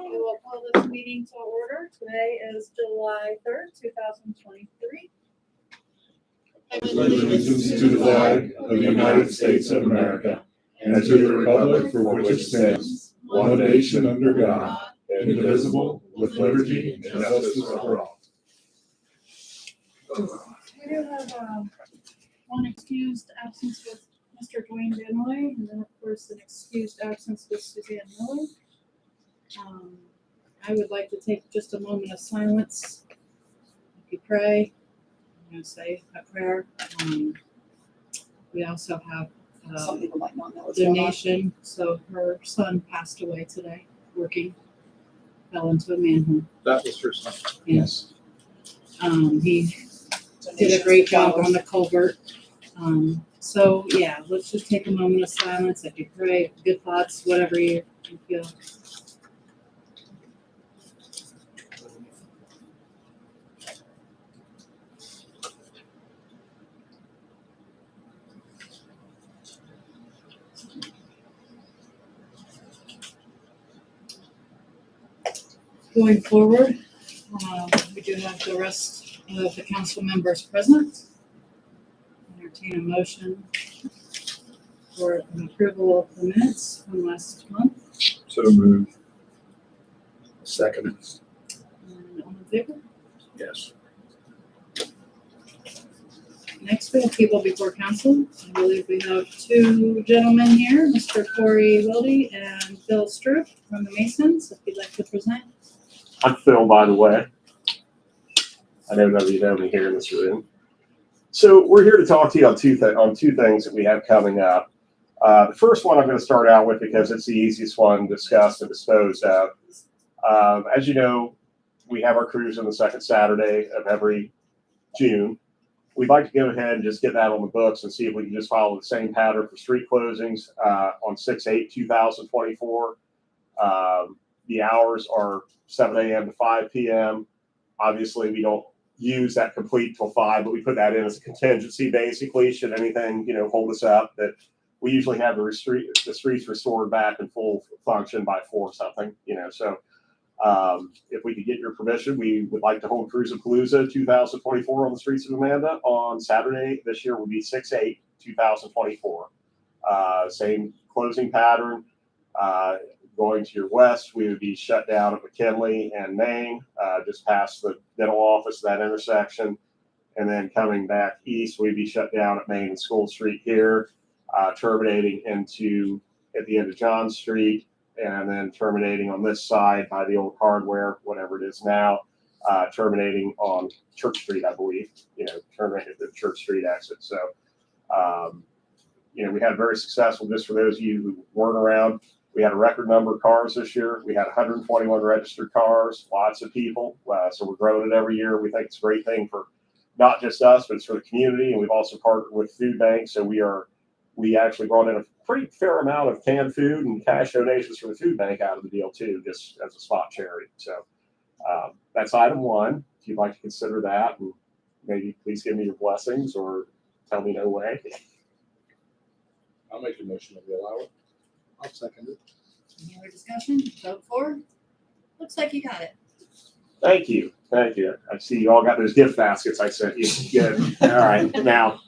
We will call this meeting to order. Today is July 3rd, 2023. Allegiance to the flag of the United States of America and to the republic for which it stands, one nation under God, indivisible, with liberty and justice for all. We do have one excused absence with Mr. Dwayne Denley, and then of course an excused absence with Suzanne Miller. I would like to take just a moment of silence. If you pray, I'm going to say a prayer. We also have Some people might not know a what's going on. donation. So her son passed away today, working, fell into a manhole. That was her son. Yes. He did a great job on the culvert. So yeah, let's just take a moment of silence. If you pray, good thoughts, whatever you feel. Going forward, we do have the rest of the council members present. Entertain a motion for an approval of the minutes from last month. So moved. Second. And all in favor? Yes. Next, we have people before council. I believe we have two gentlemen here, Mr. Corey Wilde and Phil Stroop from the Masons, if you'd like to present. I'm Phil, by the way. I know none of you know me here in this room. So we're here to talk to you on two things that we have coming up. The first one I'm going to start out with because it's the easiest one discussed and disposed of. As you know, we have our cruise on the second Saturday of every June. We'd like to go ahead and just get that on the books and see if we can just follow the same pattern for street closings on 6/8/2024. The hours are 7 a.m. to 5 p.m. Obviously, we don't use that complete till 5, but we put that in as a contingency, basically, should anything, hold us up. That we usually have the streets restored back in full function by 4 something, So if we could get your permission, we would like to hold Cruisapalooza 2024 on the streets of Amanda on Saturday. This year will be 6/8/2024. Same closing pattern. Going to your west, we would be shut down at McKinley and Main, just past the dental office, that intersection. And then coming back east, we'd be shut down at Main and School Street here, terminating at the end of John Street, and then terminating on this side by the old hardware, whatever it is now, terminating on Church Street, I believe, terminating at the Church Street exit. So, we had very successful, just for those of you who weren't around, we had a record number of cars this year. We had 121 registered cars, lots of people. So we're growing it every year. We think it's a great thing for not just us, but it's for the community. And we've also partnered with food banks. So we actually brought in a pretty fair amount of canned food and cash donations from the food bank out of the deal too, just as a spot charity. So that's item one. If you'd like to consider that, and maybe please give me your blessings or tell me no way. I'll make a motion that we allow it. I'll second it. Any other discussion? Vote for? Looks like you got it. Thank you. I see you all got those gift baskets I sent you. Good. All right. Now,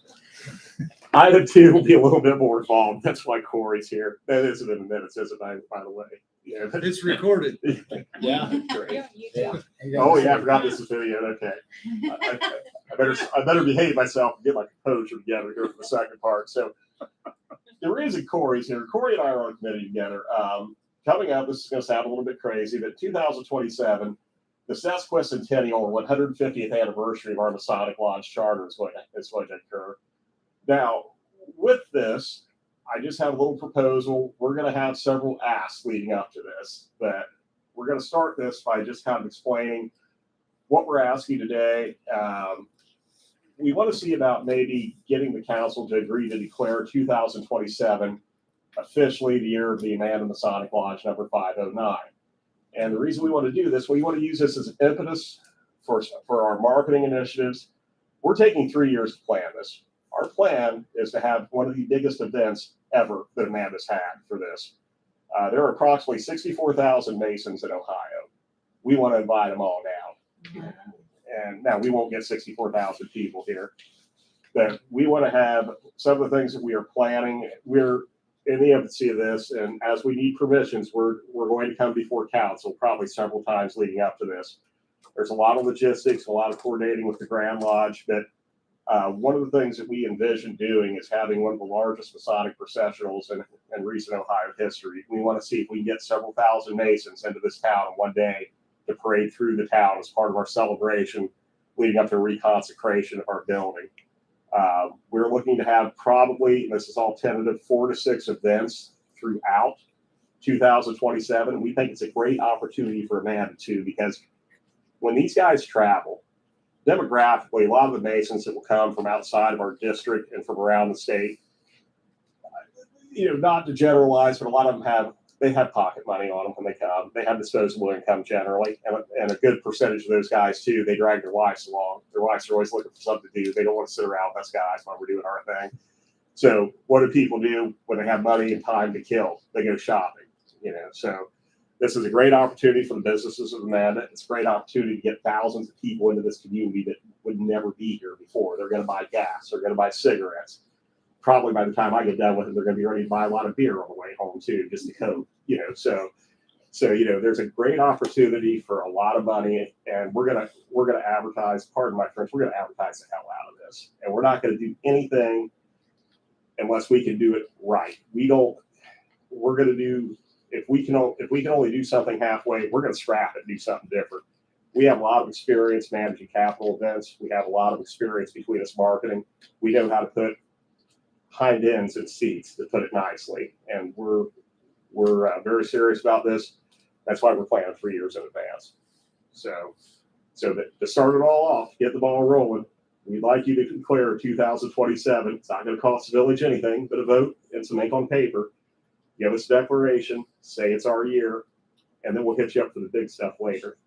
item 2 will be a little bit more involved. That's why Corey's here. That isn't in the minutes, is it, by the way? Yeah. It's recorded. Yeah. Great. Yeah. Oh, yeah. I forgot this is video. Okay. I better behave myself and get my composure together here for the second part. So, the reason Corey's here, Corey and I are on a committee together. Coming up, this is going to sound a little bit crazy, but 2027, the sesquicentennial or 150th anniversary of our Masonic Lodge charter is going to occur. Now, with this, I just have a little proposal. We're going to have several asks leading up to this, but we're going to start this by just kind of explaining what we're asking today. We want to see about maybe getting the council to agree to declare 2027 officially the year of the Amanda Masonic Lodge number 509. And the reason we want to do this, we want to use this as an impetus for our marketing initiatives. We're taking 3 years to plan this. Our plan is to have one of the biggest events ever that Amanda's had for this. There are approximately 64,000 Masons in Ohio. we want to invite them all down. And now we won't get 64,000 people here, but we want to have some of the things that we are planning. We're in the infancy of this, and as we need permissions, we're going to come before council probably several times leading up to this. There's a lot of logistics, a lot of coordinating with the Grand Lodge, but one of the things that we envision doing is having one of the largest Masonic processionals in recent Ohio history. We want to see if we can get several thousand Masons into this town in one day to parade through the town as part of our celebration leading up to reconsecration of our building. We're looking to have probably, and this is all tentative, 4 to 6 events throughout 2027. We think it's a great opportunity for Amanda too, because when these guys travel, demographically, a lot of the Masons that will come from outside of our district and from around the state, not to generalize, but a lot of them have pocket money on them when they come. They have disposable income generally, and a good percentage of those guys too, they drag their wives along. Their wives are always looking for something to do. They don't want to sit around with us guys while we're doing our thing. So what do people do when they have money and time to kill? They go shopping, So this is a great opportunity for the businesses of Amanda. It's a great opportunity to get thousands of people into this community that would never be here before. They're going to buy gas. They're going to buy cigarettes. Probably by the time I get done with it, they're going to be ready to buy a lot of beer on the way home too, just to cope, So there's a great opportunity for a lot of money, and we're gonna advertise. Pardon my French. We're gonna advertise the hell out of this, and we're not going to do anything unless we can do it right. We're going to do if we can only do something halfway, we're going to scrap it and do something different. We have a lot of experience managing capital events. We have a lot of experience between us marketing. We know how to put hind ends in seats, to put it nicely, and we're very serious about this. That's why we're planning 3 years in advance. So that to start it all off, get the ball rolling, we'd like you to declare 2027. It's not going to cost the village anything but a vote and some ink on paper. Give us a declaration, say it's our year, and then we'll hit you up for the big stuff later.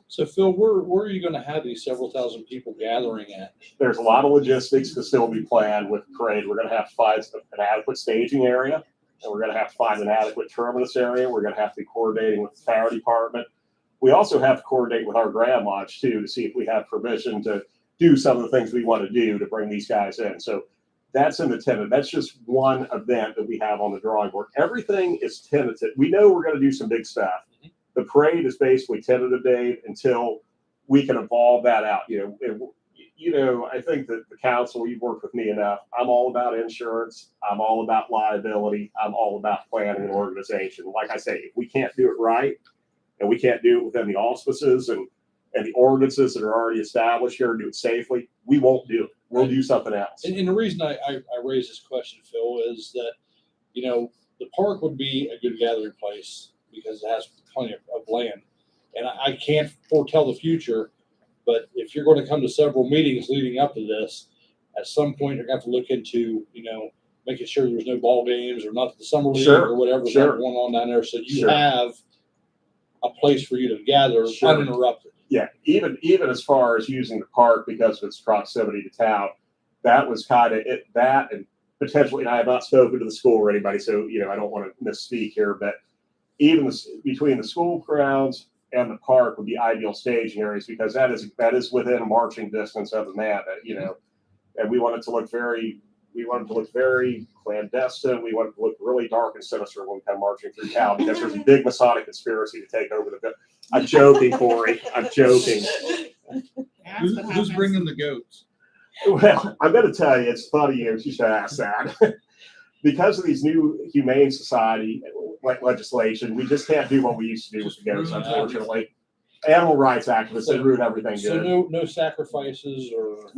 So Phil, where are you going to have these several thousand people gathering at? There's a lot of logistics to still be planned with the parade. We're going to have to find an adequate staging area, and we're going to have to find an adequate terminus area. We're going to have to be coordinating with the fire department. We also have to coordinate with our Grand Lodge too to see if we have permission to do some of the things we want to do to bring these guys in. So that's in the tentative. That's just one event that we have on the drawing board. Everything is tentative. We know we're going to do some big stuff. The parade is basically tentative, Dave, until we can evolve that out. I think that the council, you've worked with me enough. I'm all about insurance. I'm all about liability. I'm all about planning and organization. Like I say, if we can't do it right, and we can't do it within the auspices and the ordinances that are already established here and do it safely, we won't do it. We'll do something else. And the reason I raise this question, Phil, is that, the park would be a good gathering place because it has plenty of land. And I can't foretell the future, but if you're going to come to several meetings leading up to this, at some point you're going to have to look into, making sure there's no ball games or not the summer league or whatever's going on down there. So you have a place for you to gather uninterrupted. Yeah, even as far as using the park because of its proximity to town, that was kind of it. That and potentially, and I have not spoken to the school or anybody, so I don't want to misspeak here, but even between the school grounds and the park would be ideal staging areas because that is within a marching distance of Amanda, and we want it to look very clandestine. We want it to look really dark and sinister when we come marching through town because there's a big Masonic conspiracy to take over the. I'm joking, Corey. I'm joking. Who's bringing the goats? Well, I'm going to tell you, it's funny you should ask that. Because of these new Humane Society legislation, we just can't do what we used to do with the goats, unfortunately. Animal rights activists, they ruin everything good. So no sacrifices or?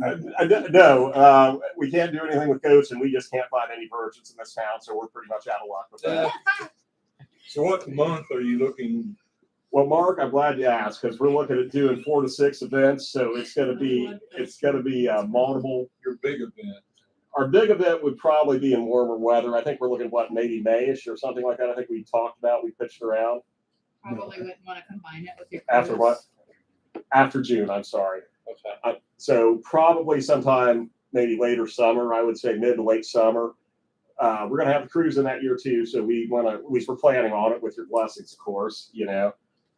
No, we can't do anything with goats, and we just can't find any virgins in this town, so we're pretty much out of luck with that. So what month are you looking? Well, Mark, I'm glad you asked because we're looking at doing 4 to 6 events, so it's going to be multiple. Your big event. Our big event would probably be in warmer weather. I think we're looking at maybe May-ish or something like that. I think we talked about, we pitched around. Probably wouldn't want to combine it with your. After what? After June, I'm sorry. Okay. So probably sometime maybe later summer, I would say mid to late summer. We're going to have a cruise in that year too. So we want to, at least we're planning on it with your blessings, of course,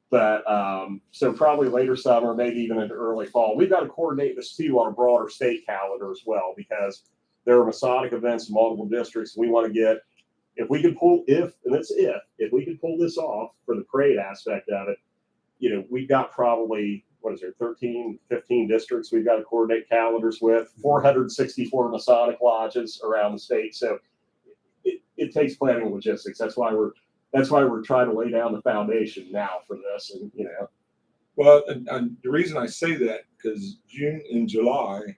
But so probably later summer, maybe even into early fall. We've got to coordinate this too on a broader state calendar as well, because there are Masonic events in multiple districts. We want to get, if we could pull, if we could pull this off for the parade aspect of it, you know, we've got probably, what is there, 13, 15 districts we've got to coordinate calendars with, 464 Masonic lodges around the state. So it takes planning and logistics. That's why we're trying to lay down the foundation now for this. And, you know. Well, and the reason I say that, because June and July,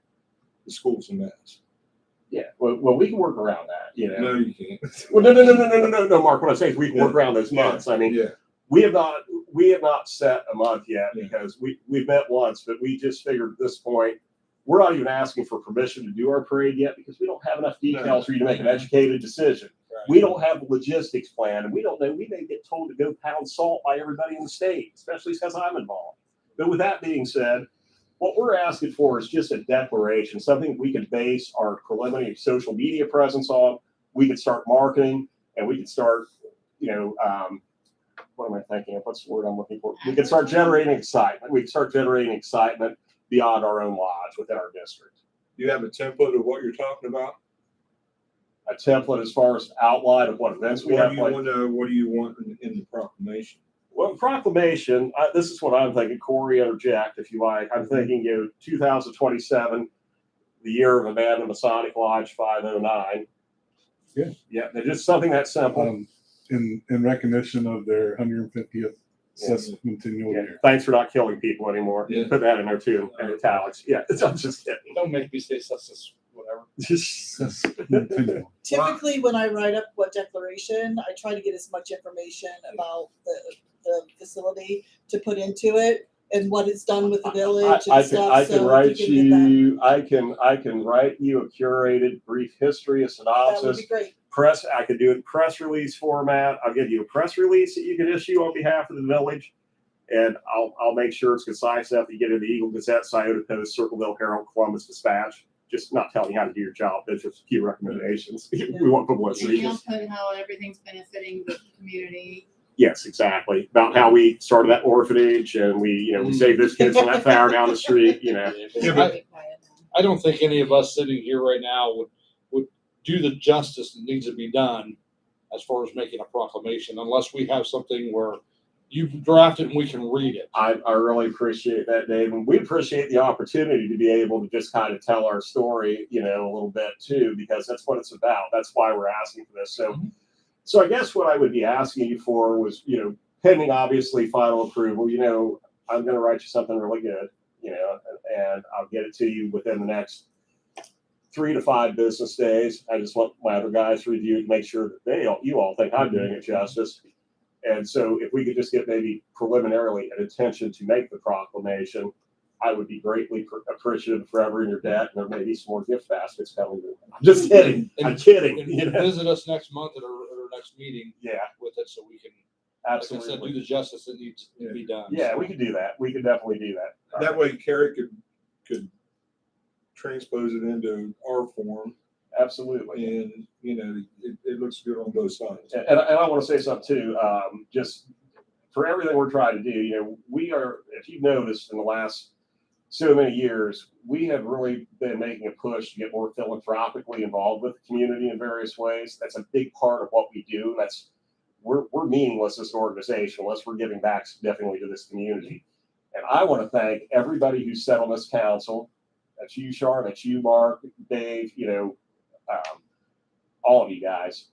the school's a mess. Yeah, well, we can work around that, you know. No, you can't. Well, no, Mark. What I'm saying is we can work around those months. I mean, yeah. we have not set a month yet, because we've met once, but we just figured at this point, we're not even asking for permission to do our parade yet, because we don't have enough details for you to make an educated decision. Right. We don't have a logistics plan, and we don't know. We may get told to go pound salt by everybody in the state, especially because I'm involved. But with that being said, what we're asking for is just a declaration, something we can base our preliminary social media presence on. We can start marketing, and we can start, you know, what am I thinking of? What's the word I'm looking for? We can start generating excitement. We can start generating excitement beyond our own lodge within our district. Do you have a template of what you're talking about? A template as far as outline of what events we have. What do you want in the proclamation? Well, proclamation, this is what I'm thinking. Corey, interject if you like. I'm thinking, you know, 2027, the year of Amanda Masonic Lodge 509. Good. Yeah, they're just something that simple. In recognition of their 150th sesquicentennial year. Thanks for not killing people anymore. Yeah. Put that in there too, in italics. Yeah, I'm just kidding. Don't make me say sus, whatever. Sesquicentennial. Typically, when I write up what declaration, I try to get as much information about the facility to put into it and what it's done with the village and stuff. I can So write if you can get you. I can write you a curated brief history, a that, that would synopsis. be great. I could do it in press release format. I'll give you a press release that you can issue on behalf of the village, and I'll make sure it's concise enough. You get in the Eagle Gazette, Scioto Post, Circleville Herald, Columbus Dispatch. Just not telling you how to do your job, but just a few recommendations. We want And publicity. you'll put how everything's benefiting the community. Yes, exactly. About how we started that orphanage, and we saved those kids from that fire down the street. You know. Yeah, but I don't think any of us sitting here right now would do the justice that needs to be done as far as making a proclamation, unless we have something where you've drafted and we can read it. I really appreciate that, Dave. And we appreciate the opportunity to be able to just kind of tell our story, a little bit too, because that's what it's about. That's why we're asking for this. So I guess what I would be asking you for was, pending obviously final approval, I'm going to write you something really good, and I'll get it to you within the next 3 to 5 business days. I just want my other guys to review to make sure that you all think I'm doing it justice. And so if we could just get maybe preliminarily an intention to make the proclamation, I would be greatly appreciative, forever in your debt. And there may be some more gift baskets coming. I'm just kidding. I'm kidding. And visit us next month at our next meeting. Yeah, with it, so we can, absolutely, like I said, do the justice that needs to be done. Yeah, we could do that. We could definitely do that. That way Carrie could transpose it into our form, Absolutely. and it looks good on both sides. And I want to say something too, just for everything we're trying to do, we are, if you've noticed in the last so many years, we have really been making a push to get more philanthropically involved with the community in various ways. That's a big part of what we do. We're meaningless as an organization unless we're giving back significantly to this community. And I want to thank everybody who's sat on this council. That's you, Char, that's you, Mark, Dave, all of you guys,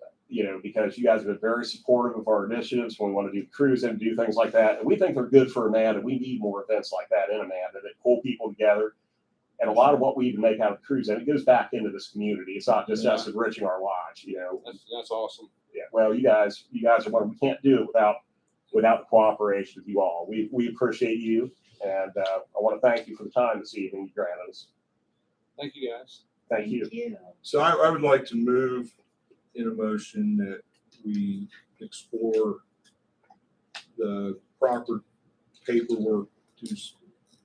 because you guys have been very supportive of our initiatives when we want to do cruise and do things like that. And we think they're good for Amanda. We need more events like that in Amanda that pull people together. And a lot of what we even make out of cruise, and it goes back into this community. It's not just us enriching our lodge, That's awesome. Yeah. Well, you guys are one. We can't do it without the cooperation of you all. We appreciate you. And I want to thank you for the time this evening you granted us. Thank you, guys. Thank you. So I would like to move in a motion that we explore the proper paperwork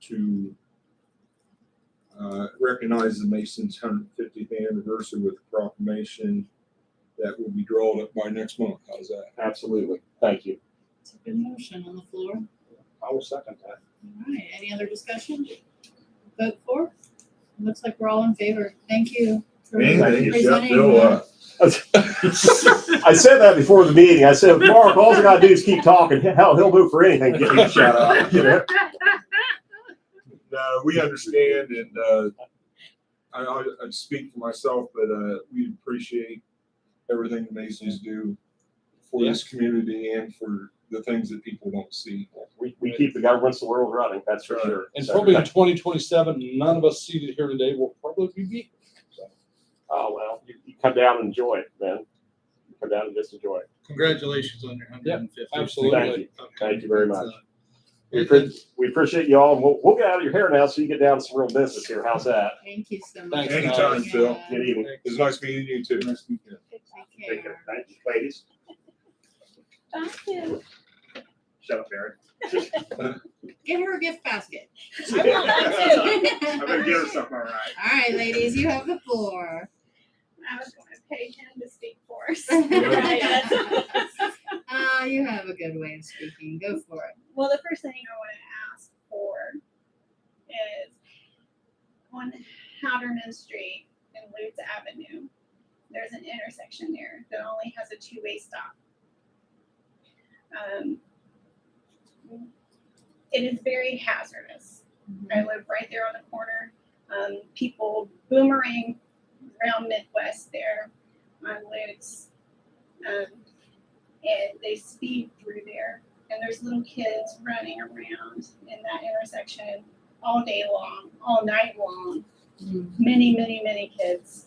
to recognize the Masons' 150th anniversary with a proclamation that will be drawn up by next month. How's that? Absolutely. Thank you. It's a good motion on the floor. I will second that. All right, any other discussion? Vote for? Looks like we're all in favor. Thank you for Anything, yeah, presenting. Bill, I said that before the meeting. I said, Mark, all I gotta do is keep talking. Hell, he'll vote for anything. Get me a shout out. You know? No, we understand, and I speak for myself, but we appreciate everything the Masons do for this community and for the things that people don't see. We keep the governments of the world running, that's for sure. And So, probably in 2027, none of us seated here today will probably be beat. So, oh, well, you come down and enjoy it, man. You come down and just enjoy it. Congratulations on your 150th. absolutely. Thank you. Thank you very much. It's, We appreciate you all, and we'll get out of your hair now so you get down to some real business here. How's that? Thank you so much. Thanks, Anytime, Phil. Yeah. Good evening. It's nice meeting you too. Nice meeting you. Take care. Thank you, ladies. Thank you. Shut up, Mary. Get her a gift basket. I want that too. I better get her something, all right. All right, ladies, you have the floor. I was going to pay him to speak for us. You have a good way of speaking. Go for it. Well, the first thing I want to ask for is on Howderman Street and Lutz Avenue, there's an intersection there that only has a two-way stop. It is very hazardous. I live right there on the corner. People boomerang around Midwest there on Lutz, and they speed through there. And there's little kids running around in that intersection all day long, all night long. Many, many, many kids.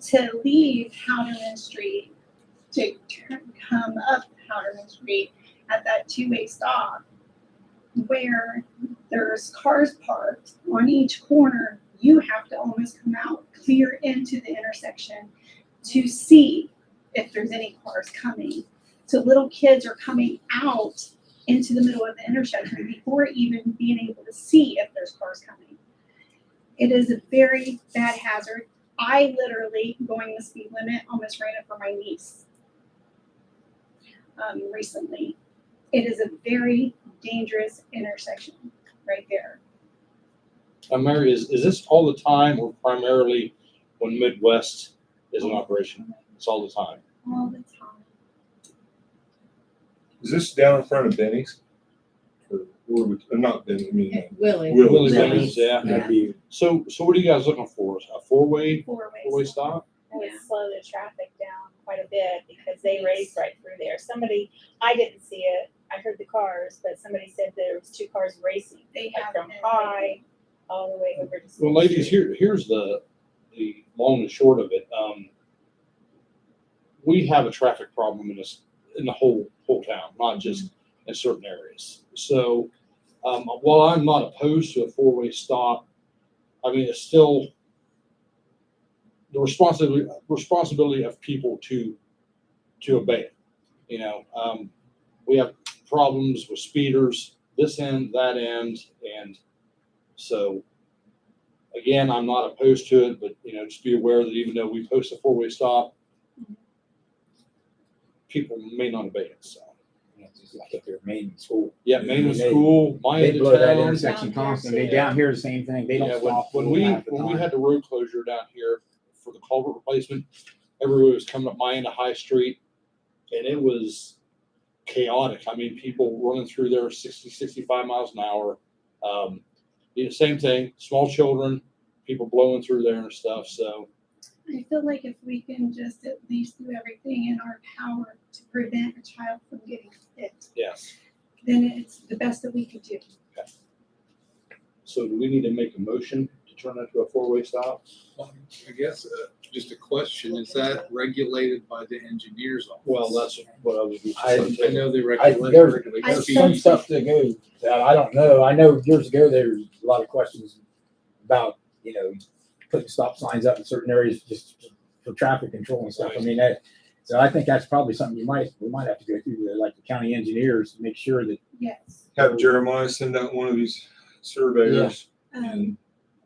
To leave Howderman Street, to come up Howderman Street at that two-way stop, where there's cars parked on each corner, you have to almost come out clear into the intersection to see if there's any cars coming. So little kids are coming out into the middle of the intersection before even being able to see if there's cars coming. It is a very bad hazard. I literally, going the speed limit, almost ran it for my niece recently. It is a very dangerous intersection right there. Mary, is this all the time or primarily when Midwest is in operation? It's all the time. All the time. Is this down in front of Benny's? Or not Benny, I mean, Willie. Willie. Benny's, yeah. So what are you guys looking for? A four-way Four-way stop? That would slow the traffic down quite a bit because they raced right through there. Somebody, I didn't see it. I heard the cars, but somebody said there was two cars racing. They Like have from been. High all the way over to. Well, ladies, here's the long and short of it. We have a traffic problem in the whole town, not just in certain areas. So while I'm not opposed to a four-way stop, I mean, it's still the responsibility of people to obey it. You know, we have problems with speeders, this end, that end, and so again, I'm not opposed to it, but just be aware that even though we post a four-way stop, people may not obey it. So Like if they're Main school. yeah, Main was cool. My They end blow of that town. intersection constantly. Down here, the same thing. They don't Yeah, stop. when we had the road closure down here for the culvert replacement, everybody was coming up my end of High Street, and it was chaotic. I mean, people running through there 60, 65 miles an hour. Same thing, small children, people blowing through there and stuff. So I feel like if we can just at least do everything in our power to prevent a child from getting hit, yes. then it's the best that we could do. So do we need to make a motion to turn that to a four-way stop? I guess just a question, is that regulated by the engineer's office? Well, that's what I was. I I know they there's regulate some speed. stuff that goes that I don't know. I know years ago there was a lot of questions about, putting stop signs up in certain areas just for traffic control and stuff. I mean, so I think that's probably something we might have to go through, like the county engineers, to make sure that. Yes. have Jeremiah send out one of these surveyors.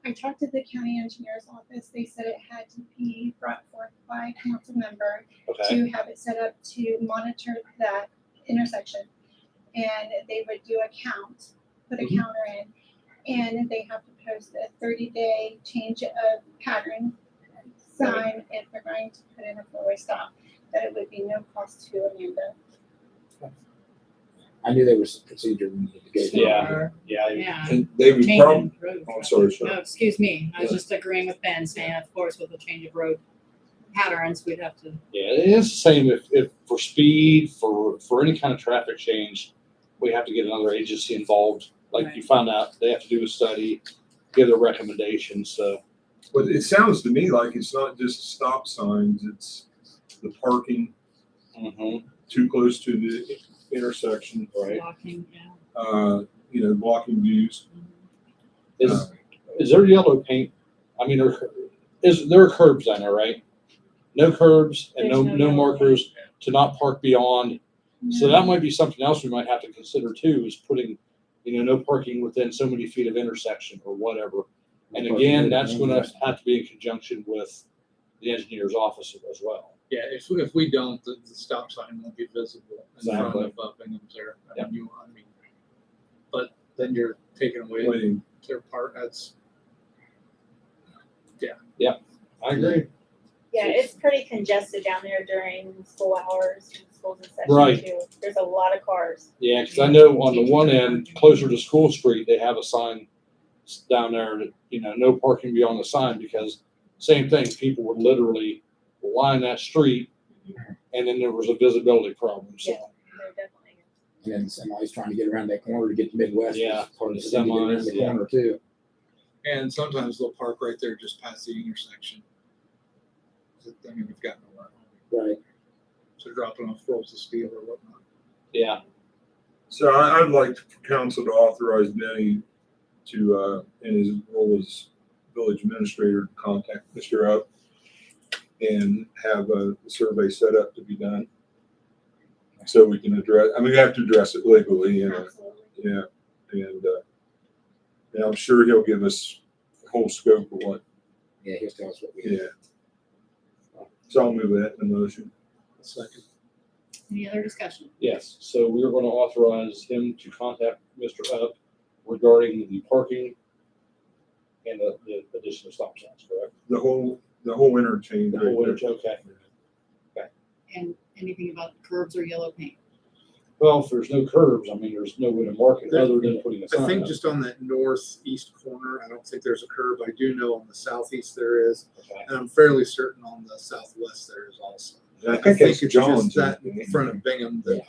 I talked to the county engineer's office. They said it had to be brought forth by a council member Okay. to have it set up to monitor that intersection. and they would do a count, put a counter in, and they have to post a 30-day change of pattern sign if they're going to put in a four-way stop, that it would be no cost to Amanda. I knew there was a procedure we needed to go through. Yeah. Yeah. Yeah. And they would probably, Changing road. oh, I'm sorry, sir. No, excuse me. I was just agreeing with Ben, saying, of course, with the change of road patterns, we'd have to. Yeah, it is the same if for speed, for any kind of traffic change, we have to get another agency involved. Like Right. you found out, they have to do a study, give their recommendations, so. But it sounds to me like it's not just stop signs, it's the parking too close to the intersection, Right. Blocking, yeah. Blocking views. Is there yellow paint? I mean, there are curbs on there, right? No curbs and There's no no yellow markers to not park beyond. So that might be something else we might have to consider too, is putting, no parking within so many feet of intersection or whatever. And again, that's gonna have to be in conjunction with the engineer's office as well. Yeah, if we don't, the stop sign won't be visible in front Exactly. of Bingham's there. Yep. But then you're taking away Waiting. their part, that's, I agree. Yeah, it's pretty congested down there during school hours and schools in session Right. too. There's a lot of cars. Yeah, because I know on the one end, closer to School Street, they have a sign down there that, no parking beyond the sign, because same thing, people would literally line that street and then there was a visibility problem, so. Yeah. There definitely is. And then somebody's trying to get around that corner to get to Midwest. Yeah, It's hard to the see to get around semis, the yeah. corner too. and sometimes they'll park right there just past the intersection. I mean, we've got nowhere. Right. So dropping off rolls of steel or whatnot. Yeah, So I'd like for council to authorize Benny to, in his role as village administrator, to contact Mr. Up and have a survey set up to be done. So we can address, we have to address it legally, Absolutely. yeah. And I'm sure he'll give us the whole scope of what, Yeah, he'll tell us what we yeah. So I'll move that in the motion. Second. Any other discussion? yes. So we are going to authorize him to contact Mr. Up regarding the parking and the additional stop signs, correct? The whole interchange. The right whole there. interchange, okay. And anything about curbs or yellow paint? Well, if there's no curbs, there's no way to mark it other than putting a sign I think up. just on that northeast corner, I don't think there's a curb. I do know on the southeast there is, Okay. and I'm fairly certain on the southwest there is also. And I think it's it's John's. just that in front of Bingham that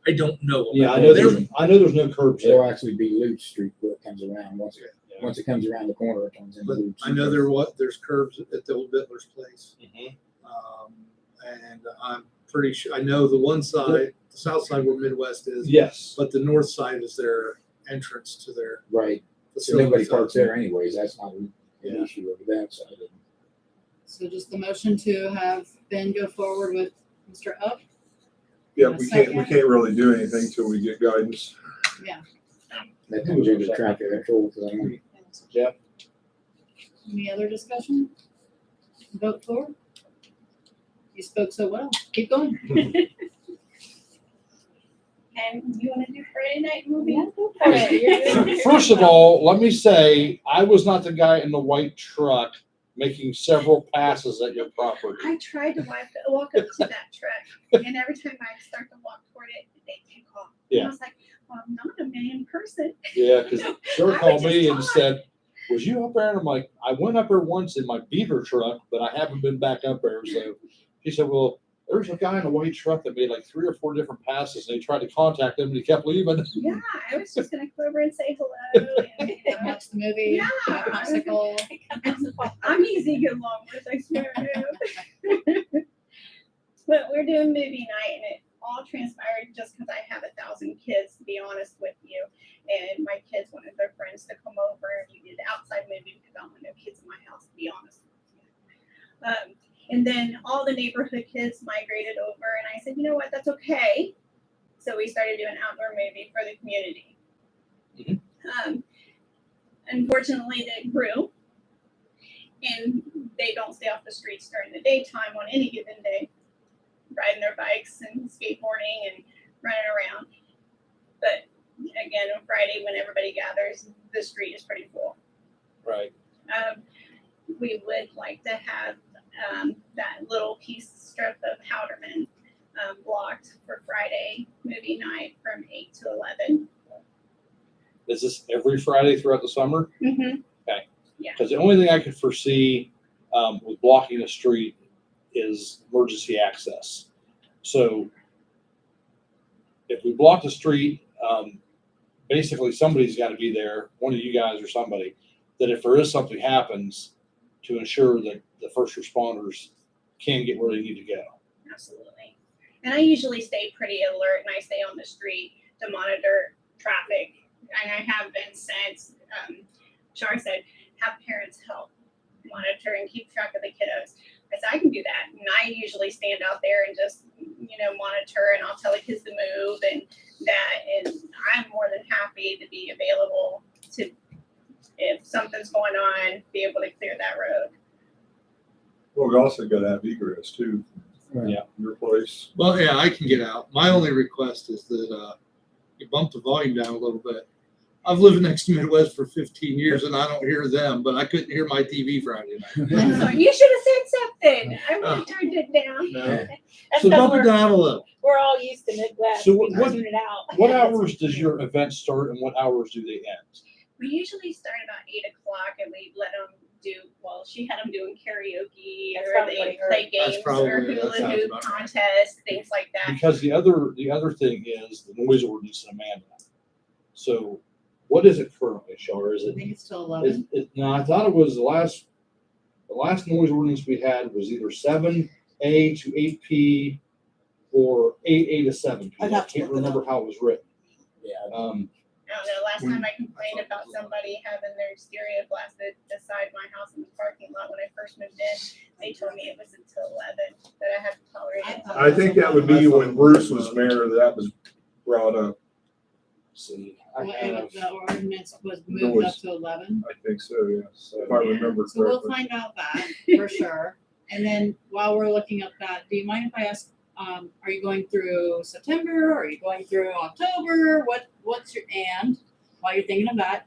I don't know. Yeah, about. I know there's no curbs There'll there. actually be Luke Street where it comes around. Once it comes around the corner, it turns into But Luke I know there's curbs at the old Bittler's place. Mhm. And I'm pretty sure, I know the one side, the south side where Midwest is, Yes. but the north side is their entrance to their Right. So facility. nobody parks there anyways. That's not an Yeah. issue over that side. So just the motion to have Ben go forward with Mr. Up? Yeah, And a we second? can't really do anything till we get guidance. That comes into the traffic control thing. Yeah. Any other discussion? Vote for? You spoke so well. Keep going. And you want to do Friday night movie? Yeah, go for it. You're doing- First of all, let me say, I was not the guy in the white truck making several passes at your property. I tried to walk up to that truck, and every time I start to walk toward it, they take off. And Yeah. I was like, well, I'm not a man person. Yeah, because Sure I called was me just and said, was you up there? And I'm like, I went up there once in my beaver truck, but I haven't been back up there. So she said, well, there's a guy in a white truck that made like 3 or 4 different passes, and they tried to contact him and he kept leaving. Yeah, I was just gonna go over and say hello. And, Watch the movie. Yeah. Have a popsicle. I'm easy to get along with, I swear. But we're doing movie night, and it all transpired just because I have 1,000 kids, to be honest with you. And my kids wanted their friends to come over, and we did outside movie because I don't want no kids in my house, to be honest with you. And then all the neighborhood kids migrated over, and I said, you know what, that's okay. So we started doing outdoor movie for the community. Mhm. Unfortunately, they grew, and they don't stay off the streets during the daytime on any given day, riding their bikes and skateboarding and running around. on Friday when everybody gathers, the street is pretty full. Right. We would like to have that little piece strip of Howderman blocked for Friday movie night from 8 to 11. Is this every Friday throughout the summer? Mm-hmm. Because the only thing I could foresee with blocking a street is emergency access. So if we block the street, basically somebody's got to be there, one of you guys or somebody, that if there is something happens, to ensure that the first responders can get where they need to go. Absolutely. And I usually stay pretty alert and I stay on the street to monitor traffic. And I have been since, Shar said, have parents help monitor and keep track of the kiddos. I said, I can do that. And I usually stand out there and just, monitor, and I'll tell the kids to move and that. And I'm more than happy to be available to, if something's going on, be able to clear that road. Well, we also got to have egress too. Yeah. Your place. Well, yeah, I can get out. My only request is that you bump the volume down a little bit. I've lived next to Midwest for 15 years and I don't hear them, but I couldn't hear my TV Friday night. You should have said something. I would have turned it down. No. That's So 'cause bump it down a little. we're all used to Midwest. So We what- tune it out. What hours does your event start and what hours do they end? We usually start about 8 o'clock and we let them do, well, she had them doing karaoke That's or probably they her. play That's games probably- or that hula sounds hoop about right. contests, things like that. Because the other thing is the noise ordinance in Amanda. So what is it currently, Shar? Is I it, think it's still is 11. it, no, I thought it was the last noise ordinance we had was either 7A to 8P or 8A to 7P. I'd I have to can't look it remember how it was written. Yeah. I don't know, last time I complained about somebody having their stereo blasted beside my house in the parking lot when I first moved in, they told me it was until 11 that I had to tolerate it. I think that would be when Bruce was mayor that was brought up. See, Well, and the ordinance was There moved up was- to 11. I think so, yes. If I remember So we'll correctly. find out that for sure. And then while we're looking up that, do you mind if I ask, are you going through September? Are you going through October? What's your, and while you're thinking of that,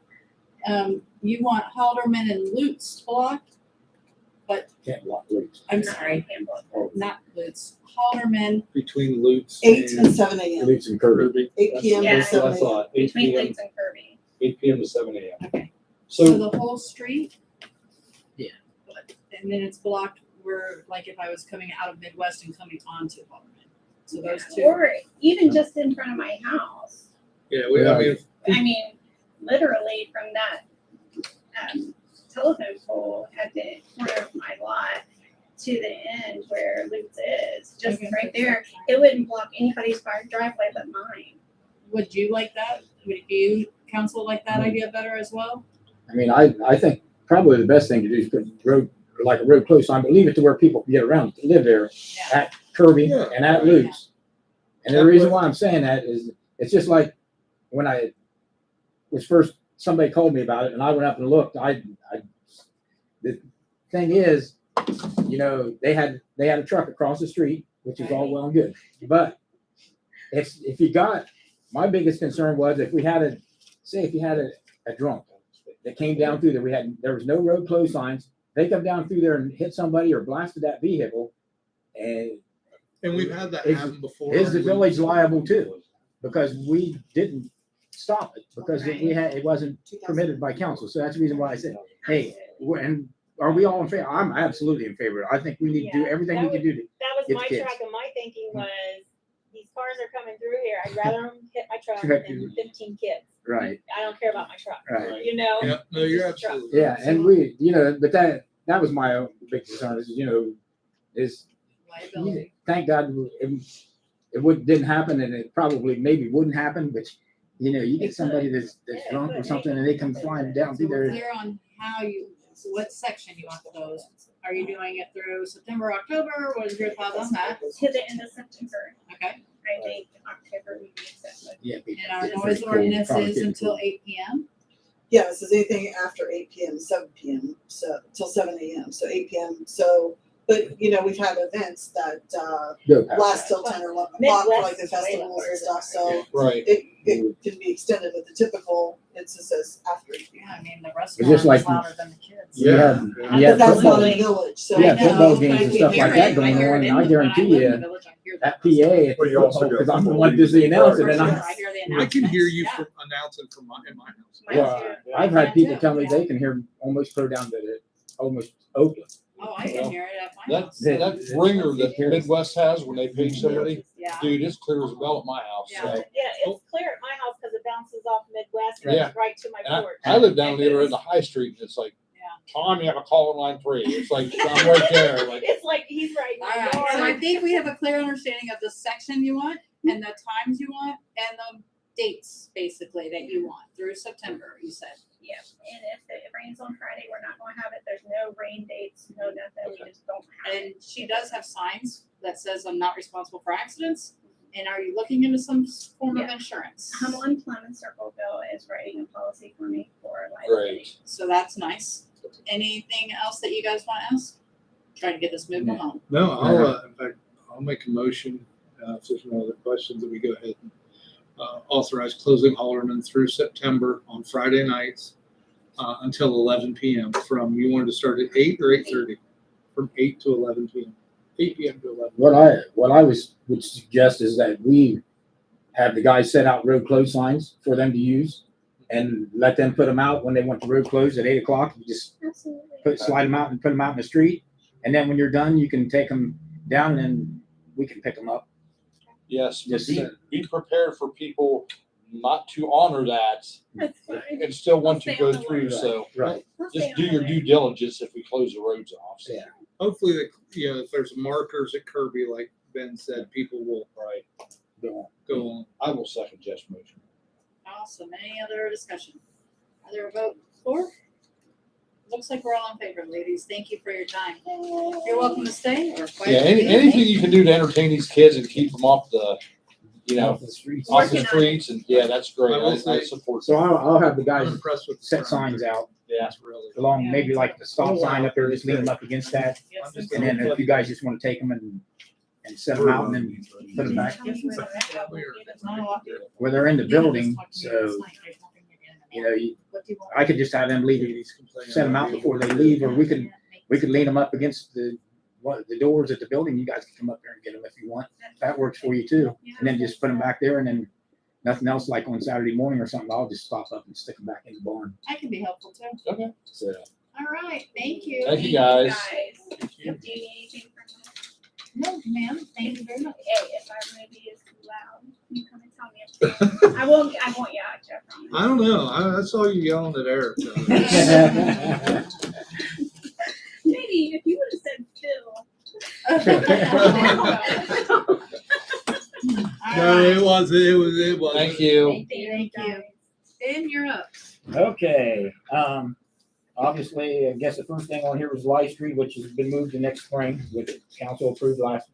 you want Halderman and Lutz blocked? Can't block routes. I'm sorry, not Lutz, Halderman, Between Lutz 8 and and 7 a.m. Lutz and Kirby. Kirby. 8 p.m. Yeah. to That's what 7 I a.m. thought, 8 Between PM, Lutz and Kirby. 8 PM to 7 AM. okay. So So, the whole street? Yeah. And then it's blocked where, like if I was coming out of Midwest and coming onto Halderman. So those two. Or even just in front of my house. yeah, I mean, literally from that telephone pole at the corner of my lot to the end where Lutz is, just Okay. right there. It wouldn't block anybody's fire driveway but mine. Would you like that? Would you council like that idea better as well? I mean, I think probably the best thing to do is put road, like a road close sign, but leave it to where people can get around, to live there Yeah. at Kirby Yeah. and at Lutz. And the reason why I'm saying that is, it's just like when I was first, somebody called me about it and I went up and looked, the thing is, they had a truck across the street, which is all well and good. But if you got, my biggest concern was if you had a drunk that came down through there, there was no road closed signs. They come down through there and hit somebody or blasted that vehicle, and and we've had that Is- happen before. is the village liable too? Because we didn't stop it because it wasn't permitted by council. So that's the reason why I said, hey, and are we all in favor? I'm absolutely in favor. I think we need to do everything we can do to. That was Get my kids. track, and my thinking was, these cars are coming through here. I'd rather them hit my truck Correct. than 15 kids. Right, I don't care about my truck. right. Yeah, no, you're It's a truck. absolutely. Yeah, and we, but that was my own big concern is Liability. thank God didn't happen, and it probably maybe wouldn't happen, but you get somebody that's drunk or something and they come flying down So through we're there. clear on what section you want those. Are you doing it through September, October? What is your thought on that? To the end of September. Okay. I think October would be acceptable. Yeah. And our it's noise pretty cool. ordinance Probably is pretty until cool. 8 PM. Yeah, it says anything after 8 p.m., 7 p.m., so till 7 a.m. So 8 p.m. So But, we've had events that, Go past last that. till 10 or 11 Midwest o'clock, like the is way festivals lower and than stuff, so Right. it can be extended, but the typical instances after. Yeah, I mean, the just restaurant like- is louder than the kids. You have, Yeah. you But have that's football, not in the village, so. you have I know, football but games and we stuff hear like that it. going hear on, it and I in guarantee when I live in you, the village, I hear that that. PA, Well, you also because got I'm the football one games does the in announcing, Friday. and I, I hear the I can announcements, hear you yeah. from announcing from in my house. Mine well, too. I've had people too, tell me yeah. they can hear almost go down to almost Oakland. Oh, I can Well, hear it at my That, house. that ringer that Midwest has when they page somebody, Yeah. dude, it's clear as a bell at my house. Yeah. So. Yeah, it's clear at my house because it bounces off Midwest and Yeah. goes right to my And porch. I live down the other end of High Street, and it's like, Yeah. Tom, you have a call on line 3. It's like, I'm right there, like, It's like he's right in All my right, so I yard. think we have a clear understanding of the section you want and the times you want and the dates basically that you want through September, you said. Yeah, and if it rains on Friday, we're not gonna have it. There's no rain dates, no nothing. We just don't have it. And she does have signs that says I'm not responsible for accidents. And are you looking into some form of Yeah. insurance? Humlin Plumbing Circleville is writing a policy for me for liability. great. So that's nice. Anything else that you guys want to ask? Try to get this moving along. No, in fact, I'll make a motion, if there's no other questions, that we go ahead and authorize closing Halderman through September on Friday nights until 11 p.m. From, you wanted to start at 8 or 8:30? From 8 to 11 p.m. 8 p.m. to 11. What I would suggest is that we have the guys set out road close signs for them to use and let them put them out when they want the road closed at 8 o'clock. You just Absolutely. slide them out and put them out in the street. And then when you're done, you can take them down and we can pick them up. Yes, Yes, be, sir. be prepared for people not to honor that That's fine. and still want to I'll go stay on the through, way. so Right. I'll stay just on do the your way. due diligence if we close the roads off. So. Yeah. Hopefully, if there's markers at Kirby, like Ben said, people will Right. go on. I will second Jeff's motion. Awesome. Any other discussion? Are there a vote for? Looks like we're all in favor, ladies. Thank you for your time. You're welcome to stay or. Yeah, anything you can do to entertain these kids and keep them off the, Off the streets. off the Working on it. streets, and yeah, that's great. I will I say- support. So I'll have the I'm guys impressed with the set signs. signs out Yeah. It's really. along, Yeah. maybe like the stop sign up there, just lean them up against that. Yes, I'm just sir. And then if you guys just want to take them and set them out and then put them back Yes, sir. It's not a lot. where they're in the building. Just talk to me last So, night. They're talking again. you know, What do you want? I could just have them leave, set them out before they leave, or we could lean them up against the doors at the building. You guys can come up there and get them if you want. That works for you too. And then just put them back there, and then nothing else, like on Saturday morning or something, I'll just stop up and stick them back in the barn. I can be helpful too. Okay. So, All right, thank you. Thank you, guys. Do you need anything from me? No, ma'am, thank you very much. Hey, if I maybe is too loud, you come and tell me. I won't yell at you, I promise. I don't know. I saw you yelling at Eric. Maybe if you would have said Phil. No, it wasn't. It wasn't. Thank you. Thank you. Ben, you're up. okay, obviously, I guess the first thing on here was Live Street, which has been moved to next spring, which council approved last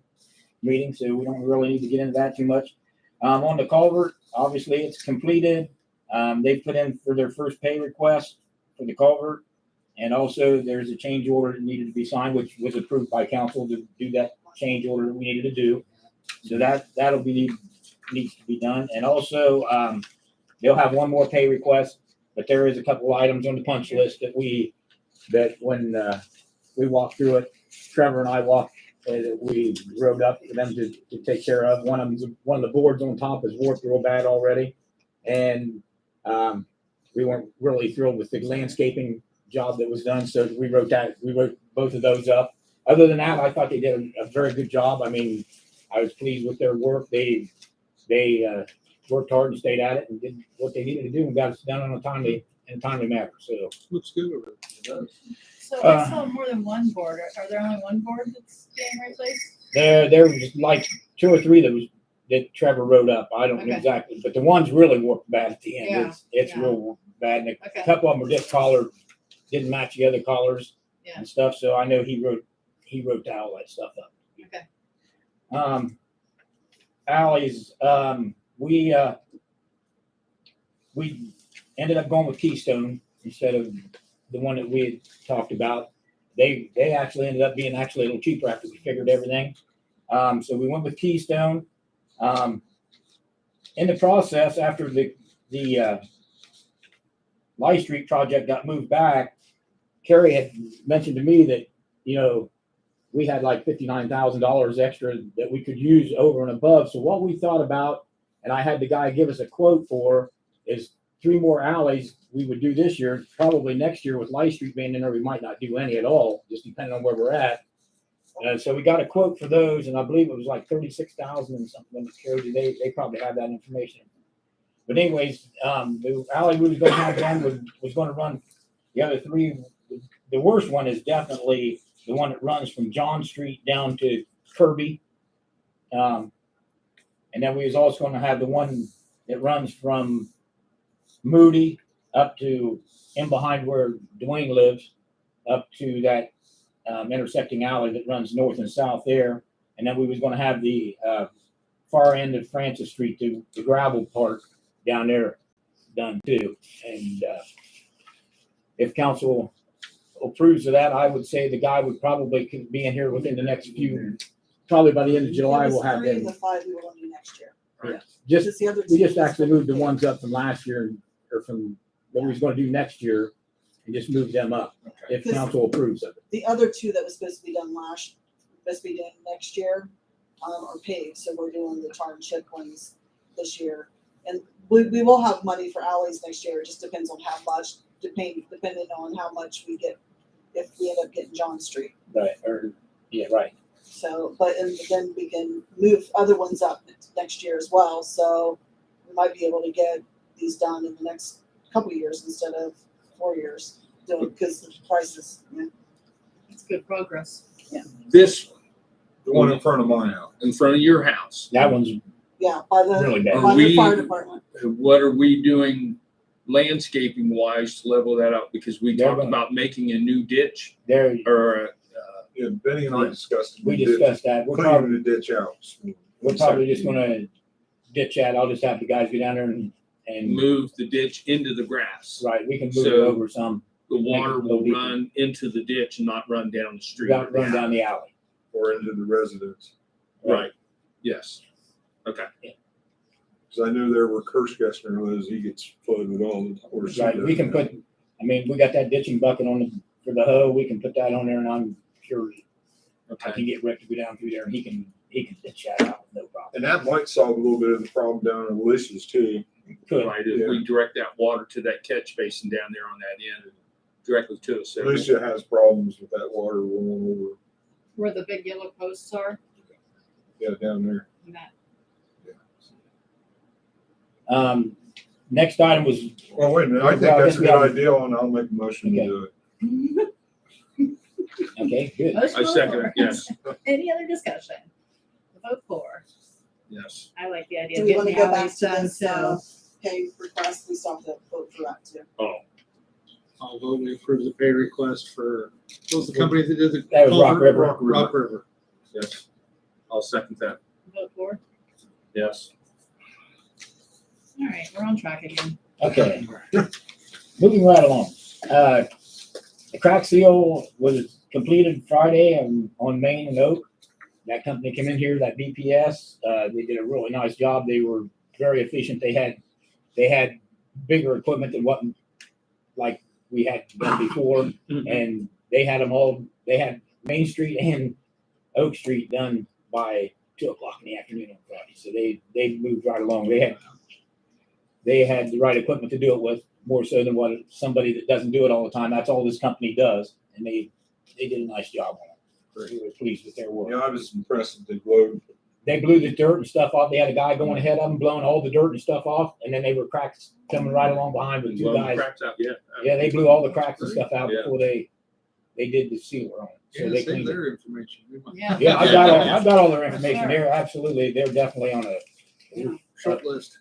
meeting, so we don't really need to get into that too much. On the culvert, obviously, it's completed. They put in for their first pay request for the culvert. And also there's a change order that needed to be signed, which was approved by council to do that change order that we needed to do. So that'll be, needs to be done. And also, they'll have one more pay request, but there is a couple items on the punch list that when we walked through it, Trevor and I walked, that we wrote up for them to take care of. One of the boards on top is warped real bad already. And we weren't really thrilled with the landscaping job that was done. So we wrote both of those up. Other than that, I thought they did a very good job. I mean, I was pleased with their work. They worked hard and stayed at it and did what they needed to do and got it done in a timely manner. So Looks good over there. So I saw more than one board. Are there only one board that's being replaced? there was like 2 or 3 that Trevor wrote up. I don't know Okay. exactly, but the one's really worked bad at the end. Yeah, It's yeah. real bad. And Okay. a couple of them were just collared, didn't match the other collars Yeah. and stuff. So I know he wrote all that stuff up. Okay. Alleys, we ended up going with Keystone instead of the one that we had talked about. they actually ended up being actually a little cheaper after we figured everything. So we went with Keystone. In the process, after the Light Street project got moved back, Kerry had mentioned to me that, we had like $59,000 extra that we could use over and above. So what we thought about, and I had the guy give us a quote for, is 3 more alleys we would do this year. Probably next year with Light Street being in there, we might not do any at all, just depending on where we're at. So we got a quote for those, and I believe it was like 36,000 and something. Kerry, they probably have that information. But anyways, the alley we was going to have done was going to run the other 3. The worst one is definitely the one that runs from John Street down to Kirby. And then we was also going to have the one that runs from Moody up to in behind where Dwayne lives, up to that intersecting alley that runs north and south there. And then we was going to have the far end of Francis Street, the gravel part down there done too. And if council approves of that, I would say the guy would probably be in here within the next probably by the end of July, we'll have 3 of them. the 5 we will do next year. Yeah. Just the other We 2 just actually moved the ones up from last year, or from what we was going to do next year, and just moved them up if council approves of it. The other 2 that was supposed to be done supposed to be done next year, are paved. So we're doing the tar and chip ones this year. And we will have money for alleys next year. It just depends on how much, depending on how much we get, if we end up getting John Street. Right. Right. So, and then we can move other ones up next year as well. So we might be able to get these done in the next couple of years instead of 4 years, because the prices. Yeah. It's good progress. This The one in front of my house. in front of your house. That one's Yeah, by the really bad. by the We- fire department. What are we doing landscaping wise to level that out? Because we They're talked gonna- about making a new ditch There, or Yeah, Benny and I discussed. we discussed that. We're probably Cleaning the ditch out. just gonna ditch that. I'll just have the guys go down there and move the ditch into the grass. right. We can move it So- over some. The water Make it a little will deeper. run into the ditch and not run down the street. Run down the alley. Or into the residence. Right. Yes. Okay. Cause I knew there were Kirschgessner lives, he gets flooded all the or she Right. We can does. put. I mean, we got that ditching bucket for the hoe. We can put that on there, and I'm sure I Okay. can get Rick to go down through there, and he can ditch that out with no problem. And that might solve a little bit of the problem down in Alicia's too. Could. Right. If we direct that water to that catch basin down there on that end, directly to us. Alicia has problems with that water rolling over, Where the big yellow posts are, yeah, down there. and that Next item was Well, wait a minute, I think Well, I that's guess a we good have- idea and I'll make a motion to Okay. do it. okay. Good. Motion I on the second floor. it, yes. Any other discussion? Vote for. Yes. I like the idea Do of we getting want to the go back alleys to done, this so. pay request? We still have to vote for that too. I'll vote we approve the pay request for, what was the company that did the? That was Rock culvert? River. Rock River. Yes. I'll second that. Vote for. Yes. All right, we're on track again. Okay. Moving right along. The crack seal was completed Friday on Main and Oak. That company came in here, that BPS. They did a really nice job. They were very efficient. They had bigger equipment than what like we had done before, and they had them all. They had Main Street and Oak Street done by 2:00 in the afternoon on Friday. So they moved right along. They had the right equipment to do it with, more so than what somebody that doesn't do it all the time. That's all this company does, and they did a nice job on it. We were pleased with their work. Yeah, I was impressed that they glowed. They blew the dirt and stuff off. They had a guy going ahead of them, blowing all the dirt and stuff off, and then they were cracks coming right along behind with 2 Blow the guys. cracks out, yeah. Yeah, they blew all the cracks and stuff out Yeah. before they did the sealer on it. So Yeah, they save cleaned it. their information. We might- Yeah. Yeah, I've got all their information there. Absolutely, they're definitely on a. Short list.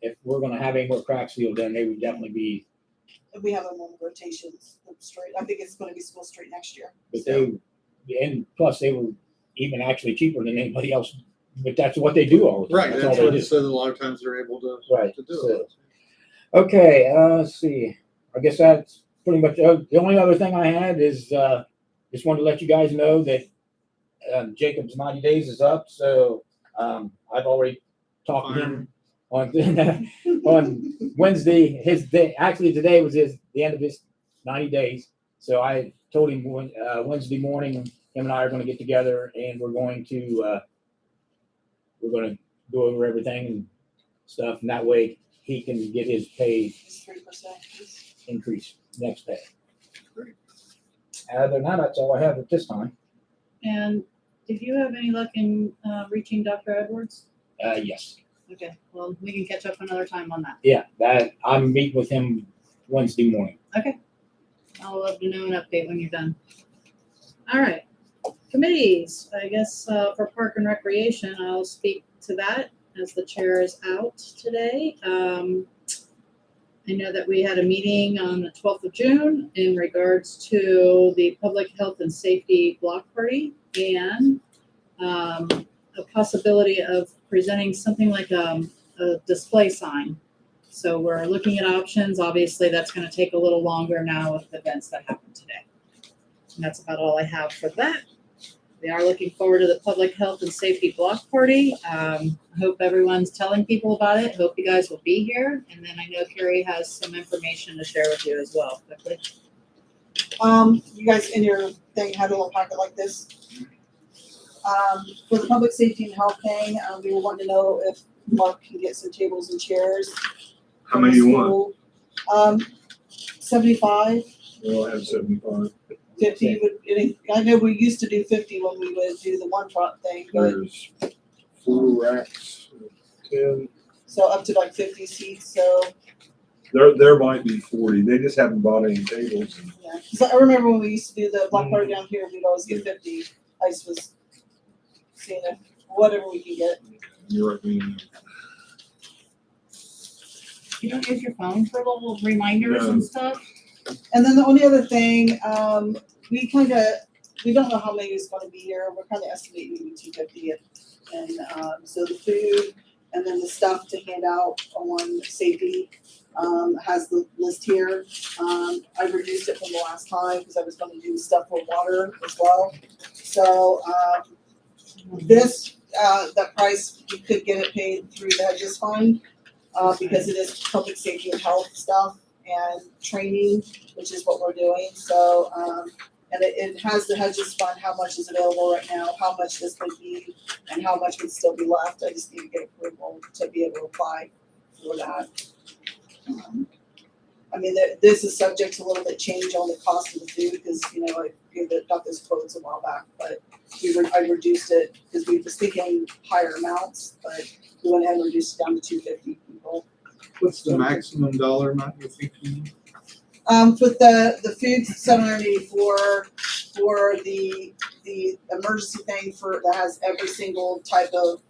If we're gonna have any more crack seal done, they would definitely be. If we have them on rotations, straight, I think it's gonna be School Street next year. But and plus they were even actually cheaper than anybody else. But that's what they do all the time. Right, That's that's all what they it do. said, a lot of times they're able to Right. do So, it. okay, let's see. I guess that's pretty much the only other thing I had is the just wanted to let you guys know that Jacob's 90 days is up. So I've already talked to him on on Wednesday. His day, actually today was the end of his 90 days. So I told him Wednesday morning, him and I are going to get together and we're going to go over everything and stuff, and that way he can get his pay It's 3%. increase next pay. Other than that, that's all I have at this time. And did you have any luck in reaching Dr. Edwards? Yes. Okay, well, we can catch up another time on that. Yeah, that I'm meeting with him Wednesday morning. Okay. I'll love to know an update when you're done. All right. Committees, I guess for Park and Recreation, I'll speak to that as the chair is out today. I know that we had a meeting on the 12th of June in regards to the Public Health and Safety Block Party and a possibility of presenting something like a display sign. So we're looking at options. Obviously, that's going to take a little longer now with the events that happened today. And that's about all I have for that. We are looking forward to the Public Health and Safety Block Party. I hope everyone's telling people about it. Hope you guys will be here. And then I know Carrie has some information to share with you as well. Quickly. You guys in your thing had a little packet like this. For the public safety and health thing, we were wanting to know if Mark can get some tables and chairs. How many you want? 75, We'll have 75. 50 would, I know we used to do 50 when we would do the one truck thing, but There's 4 racks, 10. so up to like 50 seats, so. There might be 40. They just haven't bought any tables. Yeah, because I remember when we used to do the block party down here, we'd always get 50. I just was seeing if whatever we can get. You're right. You don't use your phone for little reminders and stuff? And then the only other thing, we don't know how many is going to be here. We're kind of estimating maybe 250. And so the food and then the stuff to hand out on safety has the list here. I reduced it from the last time because I was going to do stuff for water as well. So that price, you could get it paid through the Hedges Fund because it is public safety and health stuff and training, which is what we're doing. So, and it has the Hedges Fund, how much is available right now, how much this could be, and how much would still be left. I just need to get approval to be able to apply for that. I mean, this is subject to a little bit change on the cost of the food because, I got those quotes a while back, but I reduced it because we were thinking higher amounts, but we went ahead and reduced it down to 250 people. What's the maximum dollar amount you're thinking? With the food, 784 for the emergency thing that has every single type of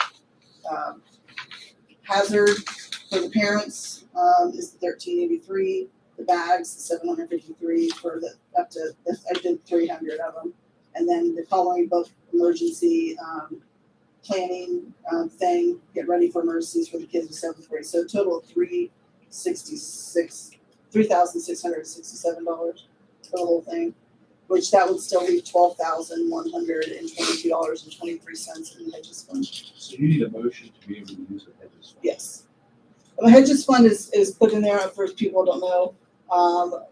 hazard for the parents is 1383. The bags 753 for the up to I did 300 of them, and then the coloring book emergency planning thing, get ready for emergencies for the kids in 7th grade. So a total of $3,667 for the whole thing, which that would still leave $12,122.23 in the Hedges Fund. So you need a motion to be able to use the hedges fund. Yes. The Hedges Fund is put in there for people who don't know.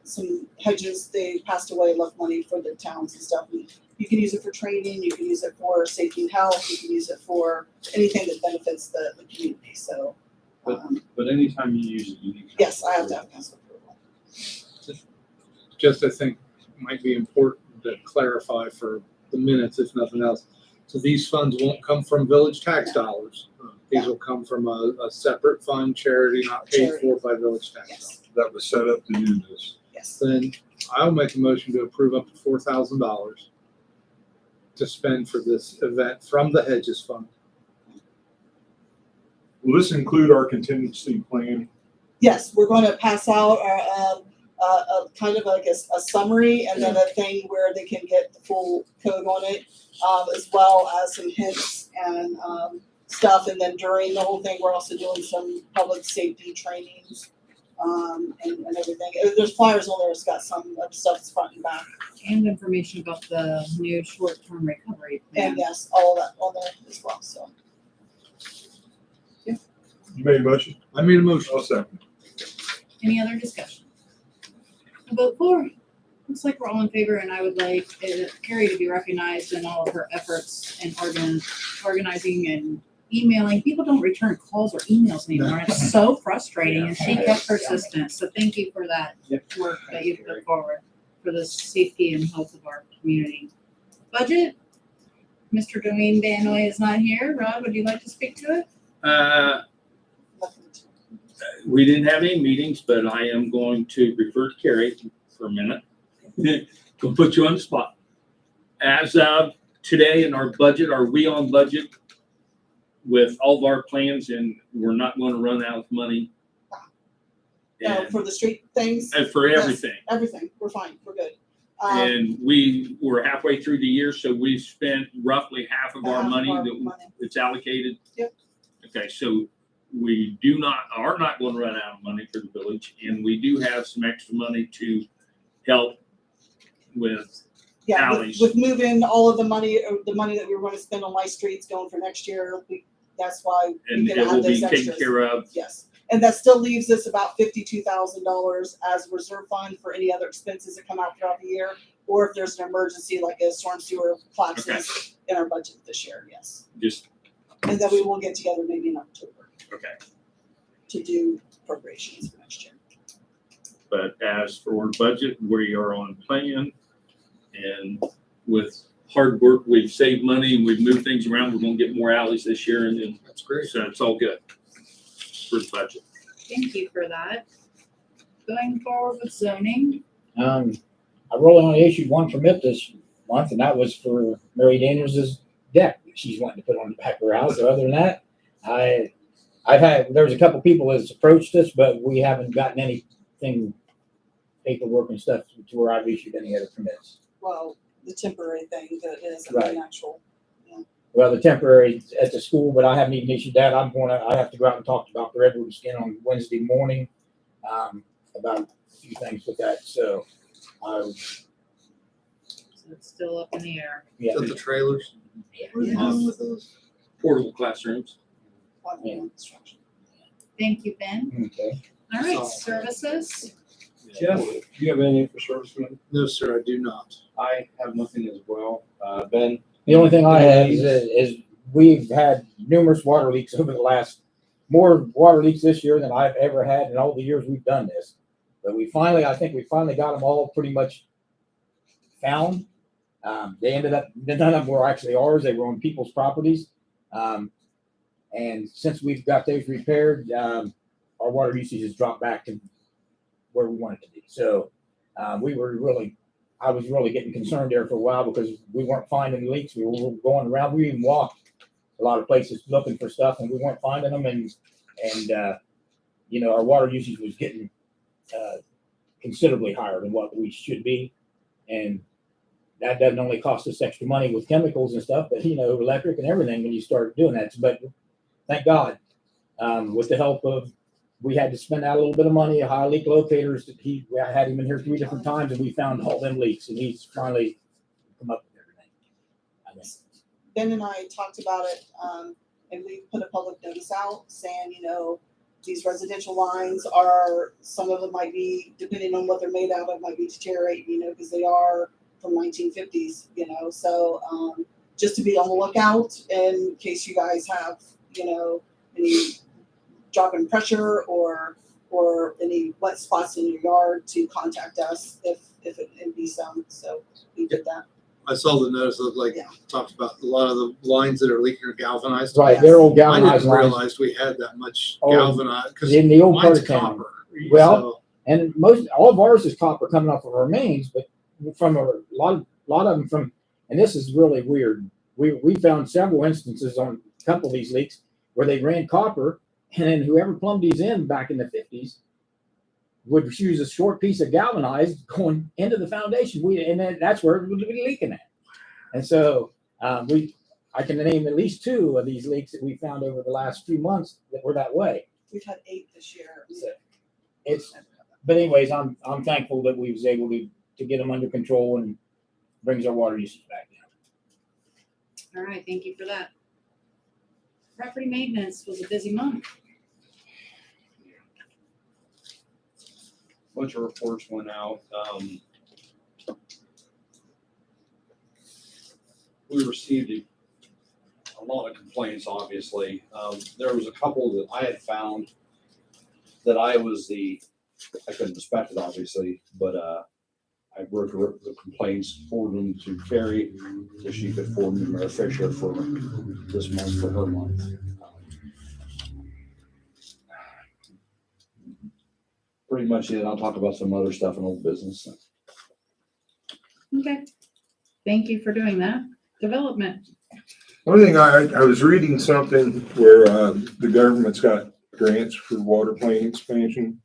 Some hedges, they passed away, left money for the towns and stuff. And you can use it for training, you can use it for safety and health, you can use it for anything that benefits the community. So, But anytime you use it, you need. yes, I have to have council approval. Just I think might be important to clarify for the minutes, if nothing else. So these funds won't come from village tax dollars. These will come from a separate fund, charity, not paid for by village tax dollars. Yes, That was set up to do this. yes. Then I'll make a motion to approve up to $4,000 to spend for this event from the Hedges Fund. Will this include our contingency plan? Yes, we're going to pass out a kind of like a summary and then a thing where they can get the full code on it, as well as some hints and stuff. And then during the whole thing, we're also doing some public safety trainings and everything. There's flyers on there. It's got some of the stuff that's front and back. And information about the new short-term recovery plan. And yes, all of that on there as well, so. You made a motion? I made a motion. I'll second. Any other discussion? A vote for. Looks like we're all in favor, and I would like Carrie to be recognized in all of her efforts in organizing and emailing. People don't return calls or emails anymore. It's so frustrating, and she kept persistent. So thank you for that work that you put forward for the safety and health of our community. Budget. Mr. Dwayne Banoy is not here. Rod, would you like to speak to it? We didn't have any meetings, but I am going to refer to Carrie for a minute. Gonna put you on the spot. As of today in our budget, are we on budget with all of our plans, and we're not going to run out of money? No, for the street things, And for Yes. everything. everything, we're fine, we're good. And we were halfway through the year, so we've spent roughly half of our money that's allocated. Yep. Okay, so we are not going to run out of money for the village, and we do have some extra money to help with Yeah, alleys. with moving all of the money that we were gonna spend on light streets going for next year, that's why we and can it will add be those taken extras. care of. Yes, and that still leaves us about $52,000 as a reserve fund for any other expenses that come out throughout the year, or if there's an emergency like a storm sewer collapses in our budget this year, yes. Just, And then we will get together maybe in October okay. to do appropriations for next year. But as for budget, we are on plan, and with hard work, we've saved money and we've moved things around. We're gonna get more alleys this year, and then, That's great. so it's all good for the budget. Thank you for that. Going forward with zoning. I really only issued one permit this month, and that was for Mary Daniels's deck that she's wanting to put on the back of her house. So other than that, there's a couple people that's approached us, but we haven't gotten anything, paperwork and stuff to where I've issued any other permits. Well, the temporary thing that is Right. an actual, Well, the temporary at the school, but I haven't even issued that. I have to go out and talk to Dr. Edwards again on Wednesday morning, about a few things with that. So, So it's still up in the air. yeah. Is that the trailers? What are you doing with those? Portable classrooms. Yeah. construction. Thank you, Ben. Okay. All right, So- services. Jeff, do you have anything for service man? No, sir, I do not. I have nothing as well. Ben? The only thing I have is we've had numerous water leaks over the more water leaks this year than I've ever had in all the years we've done this. But I think we finally got them all pretty much found. They ended up, none of them were actually ours. They were on people's properties. And since we've got those repaired, our water usage has dropped back to where we want it to be. So, I was really getting concerned there for a while because we weren't finding leaks. We were going around. We even walked a lot of places looking for stuff, and we weren't finding them. And our water usage was getting considerably higher than what we should be. And that doesn't only cost us extra money with chemicals and stuff, but electric and everything when you start doing that. But thank God, with the help of, we had to spend out a little bit of money, high leak locators. I had him in here 3 different times, and we found all them leaks, and he's finally come up with everything. I think. Ben and I talked about it, and we put a public notice out saying, these residential lines some of them might be, depending on what they're made out of, might be deteriorating, because they are from 1950s, so, just to be on the lookout in case you guys have, any drop in pressure or any wet spots in your yard, to contact us if it be some, so we did that. I saw the notice of talked about a lot of the lines that are leaking are galvanized. Right, they're old I galvanized didn't lines realize we had that much Oh, galvanized, because in the old part mine's of town. copper. Well, So, And all of ours is copper coming off of our mains, but from a lot of them from, and this is really weird. We found several instances on a couple of these leaks where they ran copper, and then whoever plumbed these in back in the 50s would use a short piece of galvanized going into the foundation. And then that's where it would be leaking at. And so I can name at least 2 of these leaks that we found over the last few months that were that way. We've had 8 this year. So, but anyways, I'm thankful that we was able to get them under control and brings our water usage back down. All right, thank you for that. Property maintenance was a busy month. Bunch of reports went out. We received a lot of complaints, obviously. There was a couple that I had found that I couldn't inspect it, obviously, but I wrote the complaints, forwarded them to Carrie, so she could forward them to Mayor Fisher for this month, for her month. Pretty much it. I'll talk about some other stuff in old business. Okay. Thank you for doing that. Development. One thing, I was reading something where the government's got grants for water plant expansion.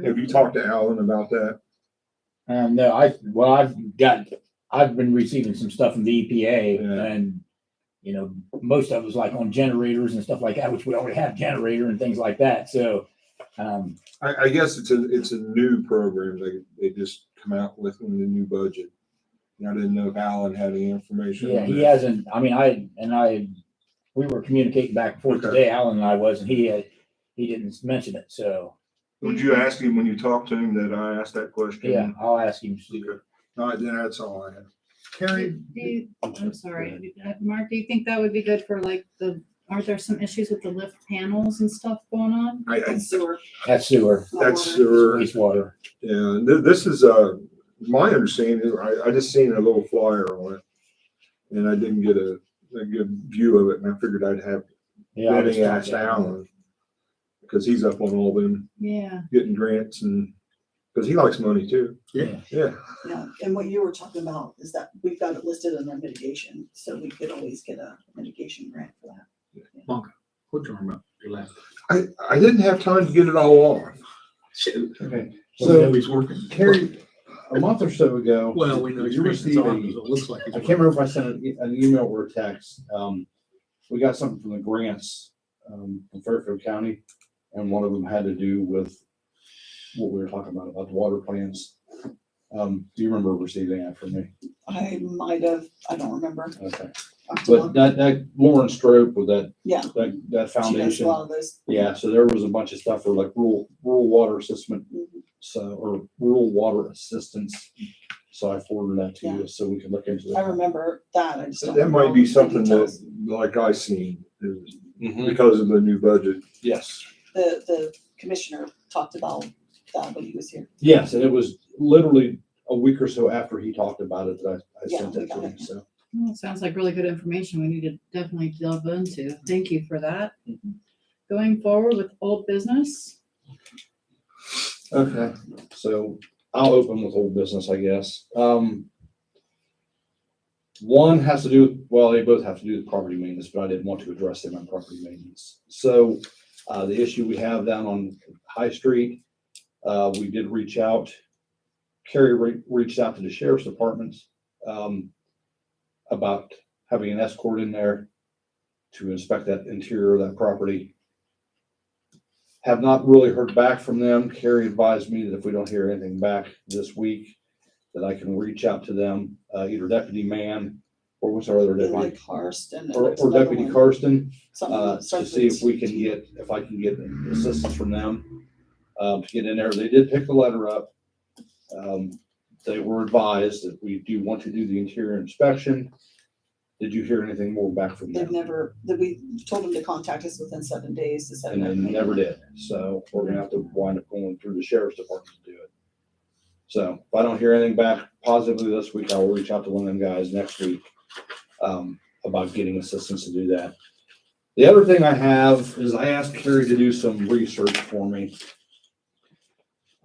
Have you talked to Alan about that? No, I've been receiving some stuff from the EPA, Yeah. and you know, most of it was like on generators and stuff like that, which we already have generator and things like that. So, I guess it's a new program they just come out with in the new budget. And I didn't know if Alan had any information. yeah, on he that. hasn't. I mean, we were communicating back and forth Okay. today, Alan and I was, and he didn't mention it. So, Would you ask him when you talk to him that I asked that question? yeah, I'll ask him. Okay. No, then that's all I have. Carrie, I'm sorry, Mark, do you think that would be good for like aren't there some issues with the lift panels and stuff going on? And sewer. That's sewer, not that's water. sewer. wastewater. Yeah, this is my understanding. I just seen a little flyer on it, and I didn't get a good view of it, and I figured I'd have Yeah, I'll just Benny talk ask to Alan. Alan because he's up on all them Yeah. getting grants, and because he likes money too. Yeah. Yeah. Yeah, and what you were talking about is that we've got it listed under mitigation, so we could always get a mitigation grant for that. What you talking about? Your last. I didn't have time to get it all on. Okay. So he's working. Carrie, a month or so ago. Well, we know you he's received on, so it looks like he's I can't remember if I sent an email or a text. We got something from the grants from Fairfield County, and one of them had to do with what we were talking about the water plants. Do you remember receiving that from me? I might have, I don't remember. Okay. I'll have to But look. that Lauren Strope with that Yeah. that She does a foundation. lot of those. Yeah, so there was a bunch of stuff for like rural water assessment, Mhm. or rural water assistance. So I forwarded that to Yeah. you so we can look into I it. remember that, I just don't. That might know be the something details. that, like I seen, Mhm. because of the new budget. Yes. The commissioner talked about that when he was here. Yes, and it was literally a week or so after he talked about it that I Yeah, sent we it got to him, it. so. Well, sounds like really good information we need to definitely delve into. Thank you for that. Going forward with old business. Okay, so I'll open with old business, I guess. One has to do, well, they both have to do with property maintenance, but I didn't want to address them on property maintenance. So, the issue we have down on High Street, we did reach out. Carrie reached out to the sheriff's department, about having an escort in there to inspect that interior of that property. Have not really heard back from them. Carrie advised me that if we don't hear anything back this week, that I can reach out to them, either Deputy Mann, or what's our other Like deputy? Karsten. Or Deputy Karsten, Something that to starts see with if we can T. if I can get assistance from them, to get in there. They did pick the letter up. They were advised that we do want to do the interior inspection. Did you hear anything more back from They've them? never, that we told them to contact us within 7 days to set And up. they never did. So we're gonna have to wind up going through the sheriff's department to do it. So if I don't hear anything back positively this week, I will reach out to one of them guys next week, about getting assistance to do that. The other thing I have is I asked Carrie to do some research for me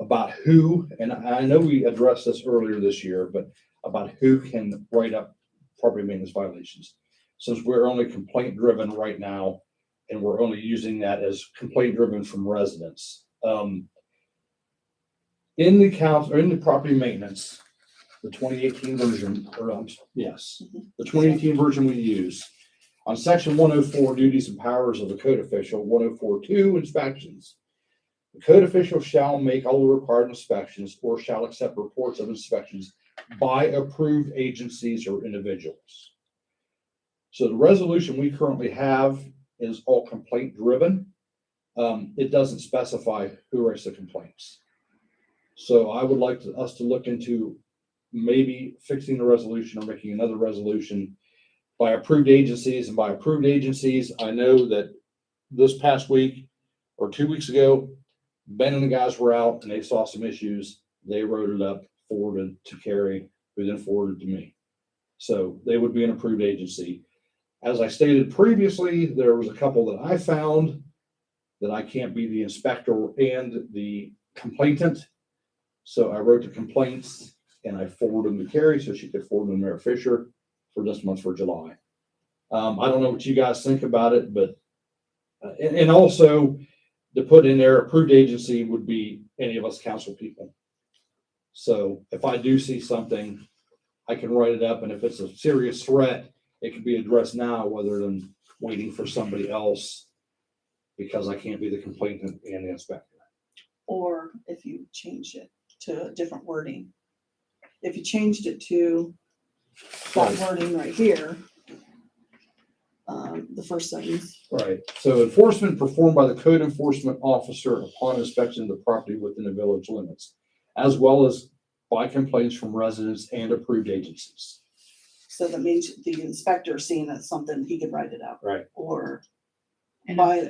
about who, and I know we addressed this earlier this year, but about who can write up property maintenance violations. Since we're only complaint driven right now, and we're only using that as complaint driven from residents. In the council, or in the property maintenance, the 2018 version, yes, the 2018 version we use, on section 104, duties and powers of the code official, 104.2, inspections. The code official shall make all the required inspections or shall accept reports of inspections by approved agencies or individuals. So the resolution we currently have is all complaint driven. It doesn't specify who writes the complaints. So I would like us to look into maybe fixing the resolution or making another resolution by approved agencies. And by approved agencies, I know that this past week or 2 weeks ago, Ben and the guys were out and they saw some issues. They wrote it up, forwarded to Carrie, who then forwarded to me. So they would be an approved agency. As I stated previously, there was a couple that I found that I can't be the inspector and the complainant. So I wrote the complaints and I forwarded them to Carrie so she could forward them to Mayor Fisher for this month for July. I don't know what you guys think about it, but, and also to put in there, approved agency would be any of us council people. So if I do see something, I can write it up, and if it's a serious threat, it can be addressed now rather than waiting for somebody else because I can't be the complainant and the inspector. Or if you changed it to a different wording. If you changed it to that wording right here, the first sentence. Right. So enforcement performed by the code enforcement officer upon inspection of the property within the village limits, as well as by complaints from residents and approved agencies. So that means the inspector seeing that something, he could write it out. Right. Or And by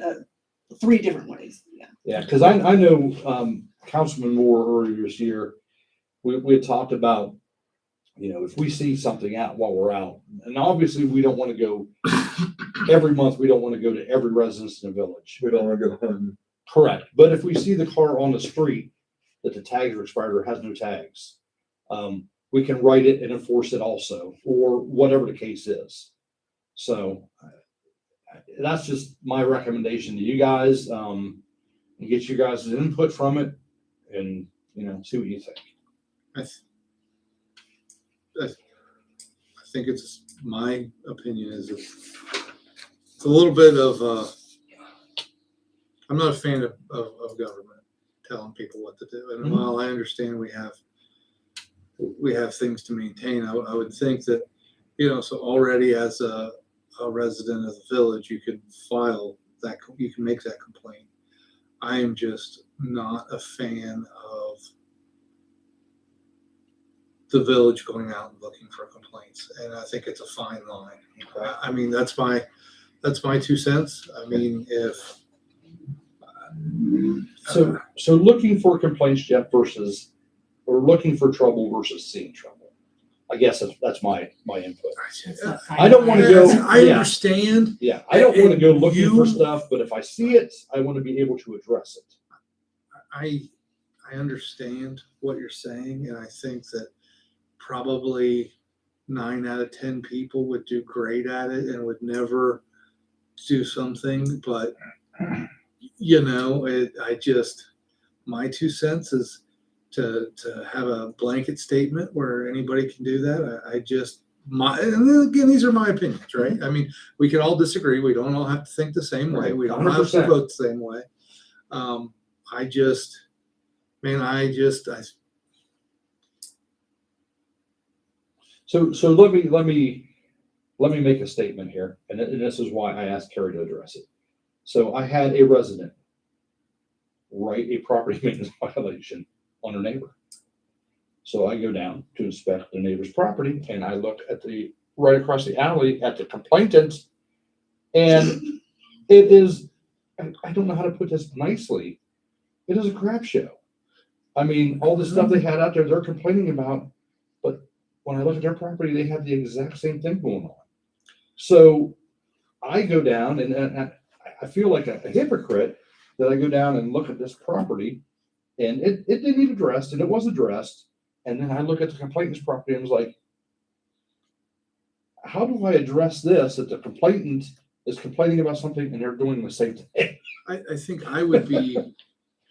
3 different ways. Yeah. Yeah, because I know Councilman Moore earlier this year, we had talked about, you know, if we see something out while we're out, and obviously we don't want to go every month, we don't want to go to every residence in the village. We don't want to go hunting. Correct. But if we see the car on the street that the tags are expired or has no tags, we can write it and enforce it also, or whatever the case is. So that's just my recommendation to you guys, and get you guys' input from it and, you know, see what you think. I think it's, my opinion is it's a little bit of, I'm not a fan of government telling people what to do. And while I understand we have things to maintain, I would think that, you know, so already as a resident of the village, you can file that, you can make that complaint. I am just not a fan of the village going out and looking for complaints, and I think it's a fine line. I mean, that's my 2 cents. I mean, if So looking for complaints, Jeff, versus, or looking for trouble versus seeing trouble. I guess that's my input. I don't want to go. I understand. Yeah, I don't want to go And looking for you- stuff, but if I see it, I want to be able to address it. I understand what you're saying, and I think that probably 9 out of 10 people would do great at it and would never do something. But you know, my 2 cents is to have a blanket statement where anybody can do that. And again, these are my opinions, right? I mean, we can all disagree. We don't all have to think the same way. We don't have to 100%. vote the same way. So let me make a statement here, and this is why I asked Carrie to address it. So I had a resident write a property maintenance violation on her neighbor. So I go down to inspect the neighbor's property, and I look at right across the alley at the complainant, and it is, I don't know how to put this nicely, it is a crap show. I mean, all the stuff they had out there, they're complaining about, but when I look at their property, they have the exact same thing going on. So I go down and I feel like a hypocrite that I go down and look at this property, and it didn't need addressed, and it was addressed. And then I look at the complainant's property and was like, how do I address this that the complainant is complaining about something and they're doing the same thing? I think I would be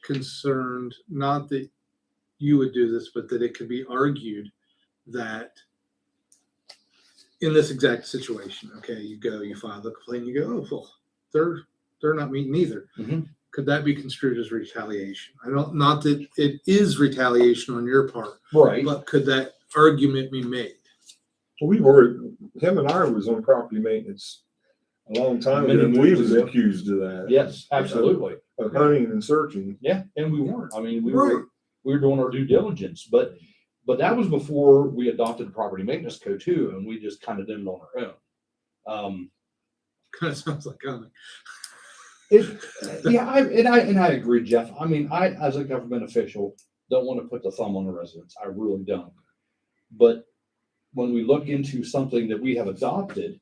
concerned, not that you would do this, but that it could be argued that in this exact situation, okay, you file the complaint, you go, oh, well, they're not meeting either. Mhm. could that be construed as retaliation? I don't, not that it is retaliation on your part, Right. but could that argument be made? Well, him and I was on property maintenance a long time ago, Many and we moons was ago. accused of that. Yes, absolutely. Of hunting and searching. Yeah, and we weren't. I mean, Right. we were doing our due diligence, but that was before we adopted the property maintenance code too, and we just kind of did it on our own. Kind of sounds like hunting. Yeah, I agree, Jeff. I mean, I, as a government official, don't want to put the thumb on the residents. I really don't. But when we look into something that we have adopted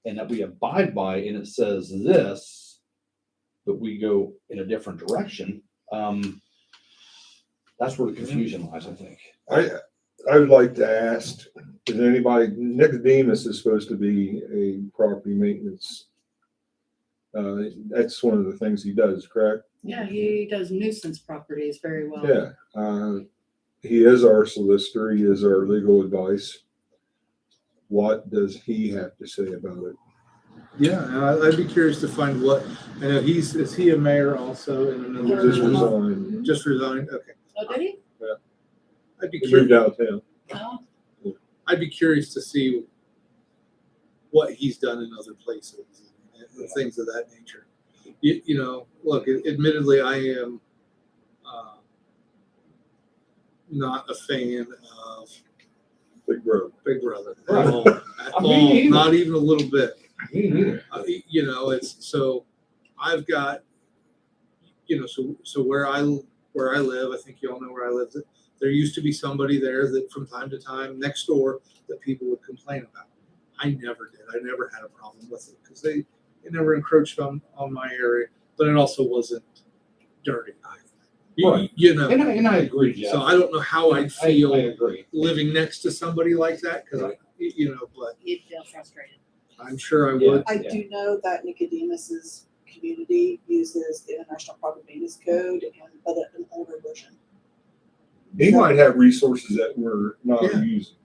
and that we abide by, and it says this, but we go in a different direction, that's where the confusion lies, I think. I would like to ask, is anybody, Nicodemus is supposed to be a property maintenance. That's one of the things he does, correct? Yeah, he does nuisance properties very well. Yeah. He is our solicitor. He is our legal advice. What does he have to say about it? Yeah, and I'd be curious to find what, I know is he a mayor also in He another? just resigned. Just resigned, okay. Oh, did he? I'd be He moved curious, out of town. Oh, I'd be curious to see what he's done in other places and things of that nature. You know, look, admittedly, I am not a fan of Big Brother. Big Brother at Right. all. At Me all, neither. not even a little bit. Me neither. You know, it's so I've got, you know, so where I live, I think you all know where I live. There used to be somebody there that from time to time next door that people would complain about. I never did. I never had a problem with it because they never encroached on my area, but it also wasn't dirty either. Right. You know, And I agree, Jeff. so I don't know how I'd feel I agree. living next to somebody like that because you know, but he'd feel frustrated. I'm sure I Yeah. would. I do know that Nicodemus's community uses the International Property Maintenance Code, but an older version. He might have resources that we're not Yeah. using.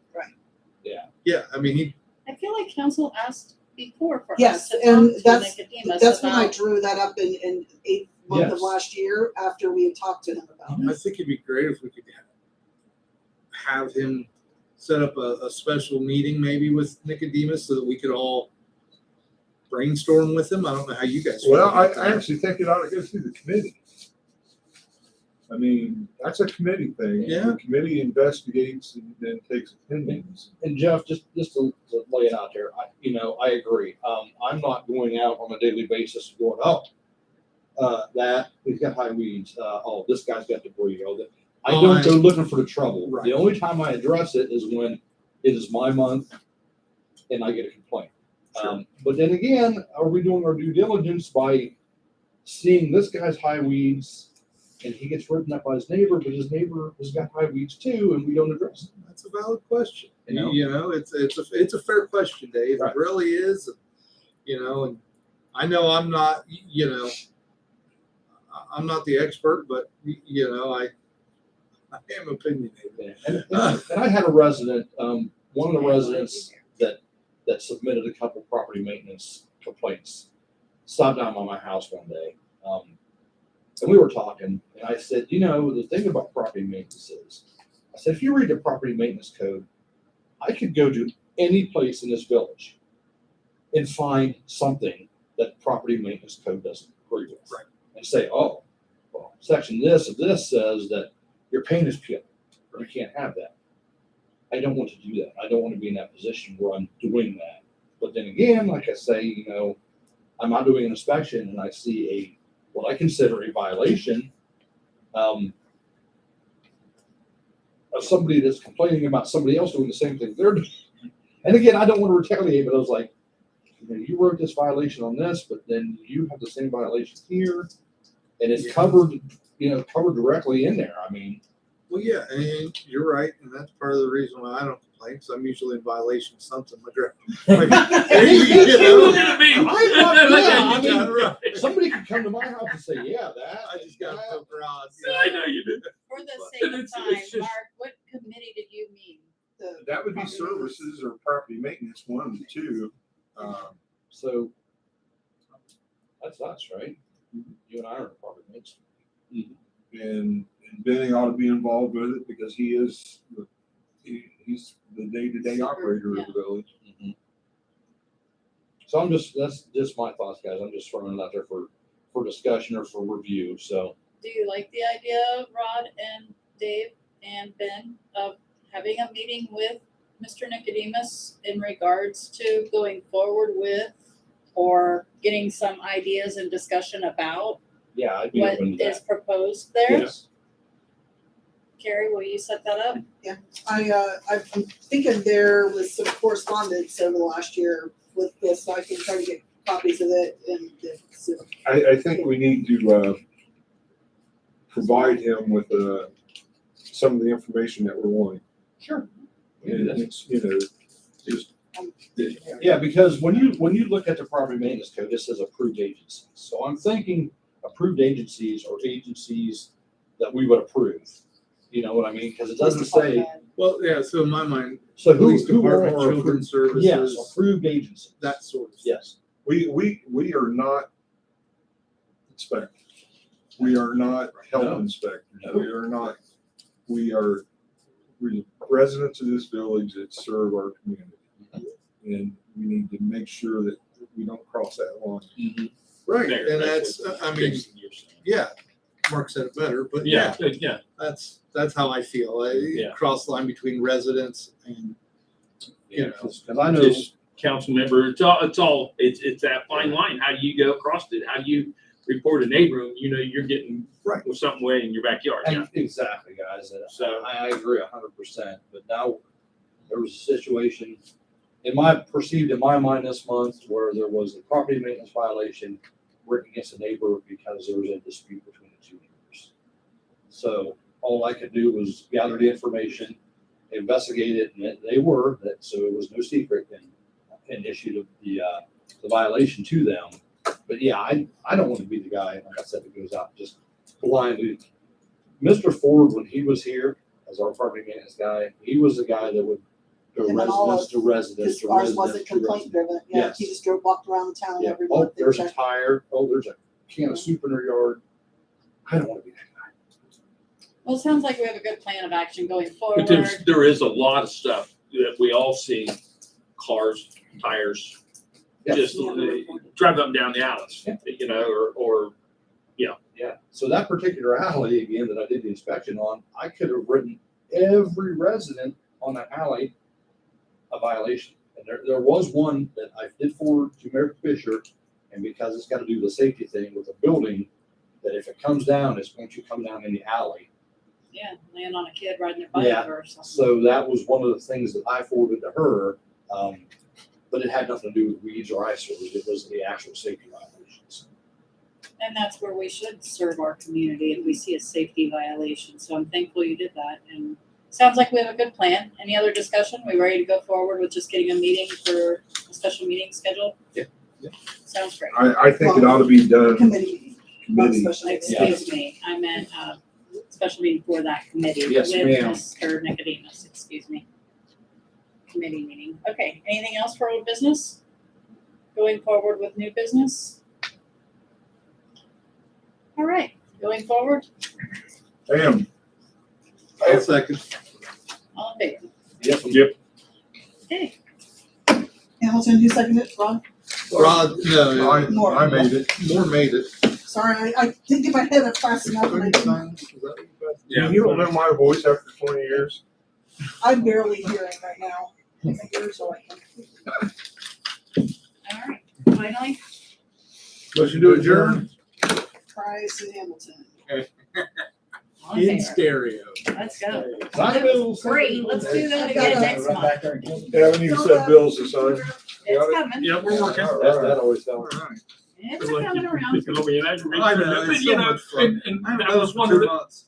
Yeah, I mean, I feel like council asked before for us Yes, to and talk to that's Nicodemus when I about. drew that up in 8th month of Yes. last year after we had talked to him about it. I think it'd be great if we could have him set up a special meeting maybe with Nicodemus so that we could all brainstorm with him. I don't know how you guys feel Well, I about that. actually think it ought to go through the committee. I mean, that's a committee thing. Yeah. The committee investigates and then takes opinions. And Jeff, just to lay it out there, I agree. I'm not going out on a daily basis going, that he's got high weeds. This guy's got debris. I don't go looking for the trouble. Right. The only time I address it is when it is my month and I get a complaint. Sure. But then again, are we doing our due diligence by seeing this guy's high weeds and he gets written up by his neighbor, but his neighbor has got high weeds too, and we don't address it? That's a valid question. You know? It's a fair question, Dave. Right. It really is. And I know I'm not, I'm not the expert, but I am opinionated. Yeah. And I had a resident, one of the residents that submitted a couple property maintenance complaints, stopped down by my house one day. And we were talking, and I said, the thing about property maintenance is, I said, if you read the property maintenance code, I could go to any place in this village and find something that property maintenance code doesn't agree with. Right. And say, section this of this says that your paint is peeling. You can't have that. I don't want to do that. I don't want to be in that position where I'm doing that. But then again, like I say, I'm out doing an inspection and I see what I consider a violation of somebody that's complaining about somebody else doing the same thing they're doing. And again, I don't want to retaliate, but I was like, you wrote this violation on this, but then you have the same violation here, and it's covered directly in there. I mean, Well, yeah, and you're right, and that's part of the reason why I don't complain, because I'm usually in violation of something. somebody could come to my house and say, yeah, I just got to poke around. I know you did. For the sake of It's time, just- Mark, what committee did you mean? That would be services or property maintenance, one of the two. so that's us, right? You and I are in a property and Benny ought to be involved with it because he's the day-to-day operator of the village. So that's just my thoughts, guys. I'm just throwing it out there for discussion or for review, so. Do you like the idea, Rod and Dave and Ben, of having a meeting with Mr. Nicodemus in regards to going forward with or getting some ideas and discussion about Yeah, I'd be what open to is that. proposed there? Yes. Carrie, will you set that up? I'm thinking there was some correspondence over the last year with this, so I can try to get copies of it and so I think we need to provide him with some of the information that we're wanting. Sure. And it's, just. Yeah, because when you look at the property maintenance code, this says approved agencies. So I'm thinking approved agencies are agencies that we would approve. You know what I mean? Because it doesn't say, Well, yeah, so in my mind, so who police are department, our children's approved? Yes, services, approved agencies. that sort of. Yes. We are not inspectors. We are not health inspectors. No. We're residents of this village that serve our community. And we need to make sure that we don't cross that line. Right, There, and that's that's, what I mean, Jason, you're saying. yeah, Mark said it better, but yeah, Yeah. that's how I feel. Yeah. Cross the line between residents and, you know. Because I know, Just council member, it's that fine line. How do you go across it? How do you report a neighbor? You know, you're getting with something way in your backyard. Yeah. and exactly, guys, and So- I agree 100%, but now there was a situation perceived in my mind this month where there was a property maintenance violation written against a neighbor because there was a dispute between the two neighbors. So all I could do was gather the information, investigate it, and so it was no secret and issued the violation to them. But yeah, I don't want to be the guy, like I said, that goes out and just blindly. Mr. Ford, when he was here as our property maintenance guy, he was the guy that would go And then all residence to residence because to ours residence wasn't to complaint residence. driven. Yeah, Yes. he just walked around town Yeah. every Oh, month. and there's a checked. tire. Oh, there's a can of soup in her yard. I don't want to be that guy. Well, it sounds like we have a good plan of action going But forward. there is a lot of stuff that we all see, cars, tires, Yeah. just drive up and down the alleys, you know, or Yeah. So that particular alley, again, that I did the inspection on, I could have written every resident on that alley a violation. And there was one that I did forward to Mayor Fisher, and because it's got to do the safety thing with the building, that if it comes down, it's going to come down in the alley. Yeah, land on a kid riding their bike Yeah. or something. So that was one of the things that I forwarded to her, but it had nothing to do with weeds or eyesores. It was the actual safety violations. And that's where we should serve our community if we see a safety violation. So I'm thankful you did that. And sounds like we have a good plan. Any other discussion? We ready to go forward with just getting a meeting for a special meeting scheduled? Yeah. Sounds great. I think it ought to be done. Committee, not Committee. special. Excuse me, I meant special meeting for that committee. Yes, with ma'am. Mr. Nicodemus, excuse me. Committee meeting. Okay, anything else for old business? Going forward with new business? All right, going forward, Bam. I'll second. all in favor? Yep. Okay, Hamilton, who seconded it? Ron? Rod, no, I made it. Moore made it. Sorry, I didn't get my head up fast enough. And I didn't. Yeah. You don't know my voice after 20 years? I'm barely hearing right now. My ears are like. all right, finally, Motion to adjourn Price and Hamilton. all in in favor? stereo. Let's go. Bye, Bill. Great, let's do that again next Run month. back there and get it. Yeah, we need to set bills to sign. It's coming, Yeah, we're working. That always All sounds. right. it's coming around. It's gonna be an aggravating, I know, but it's you so know, much fun. and I haven't that done was it one for of 2 the, months.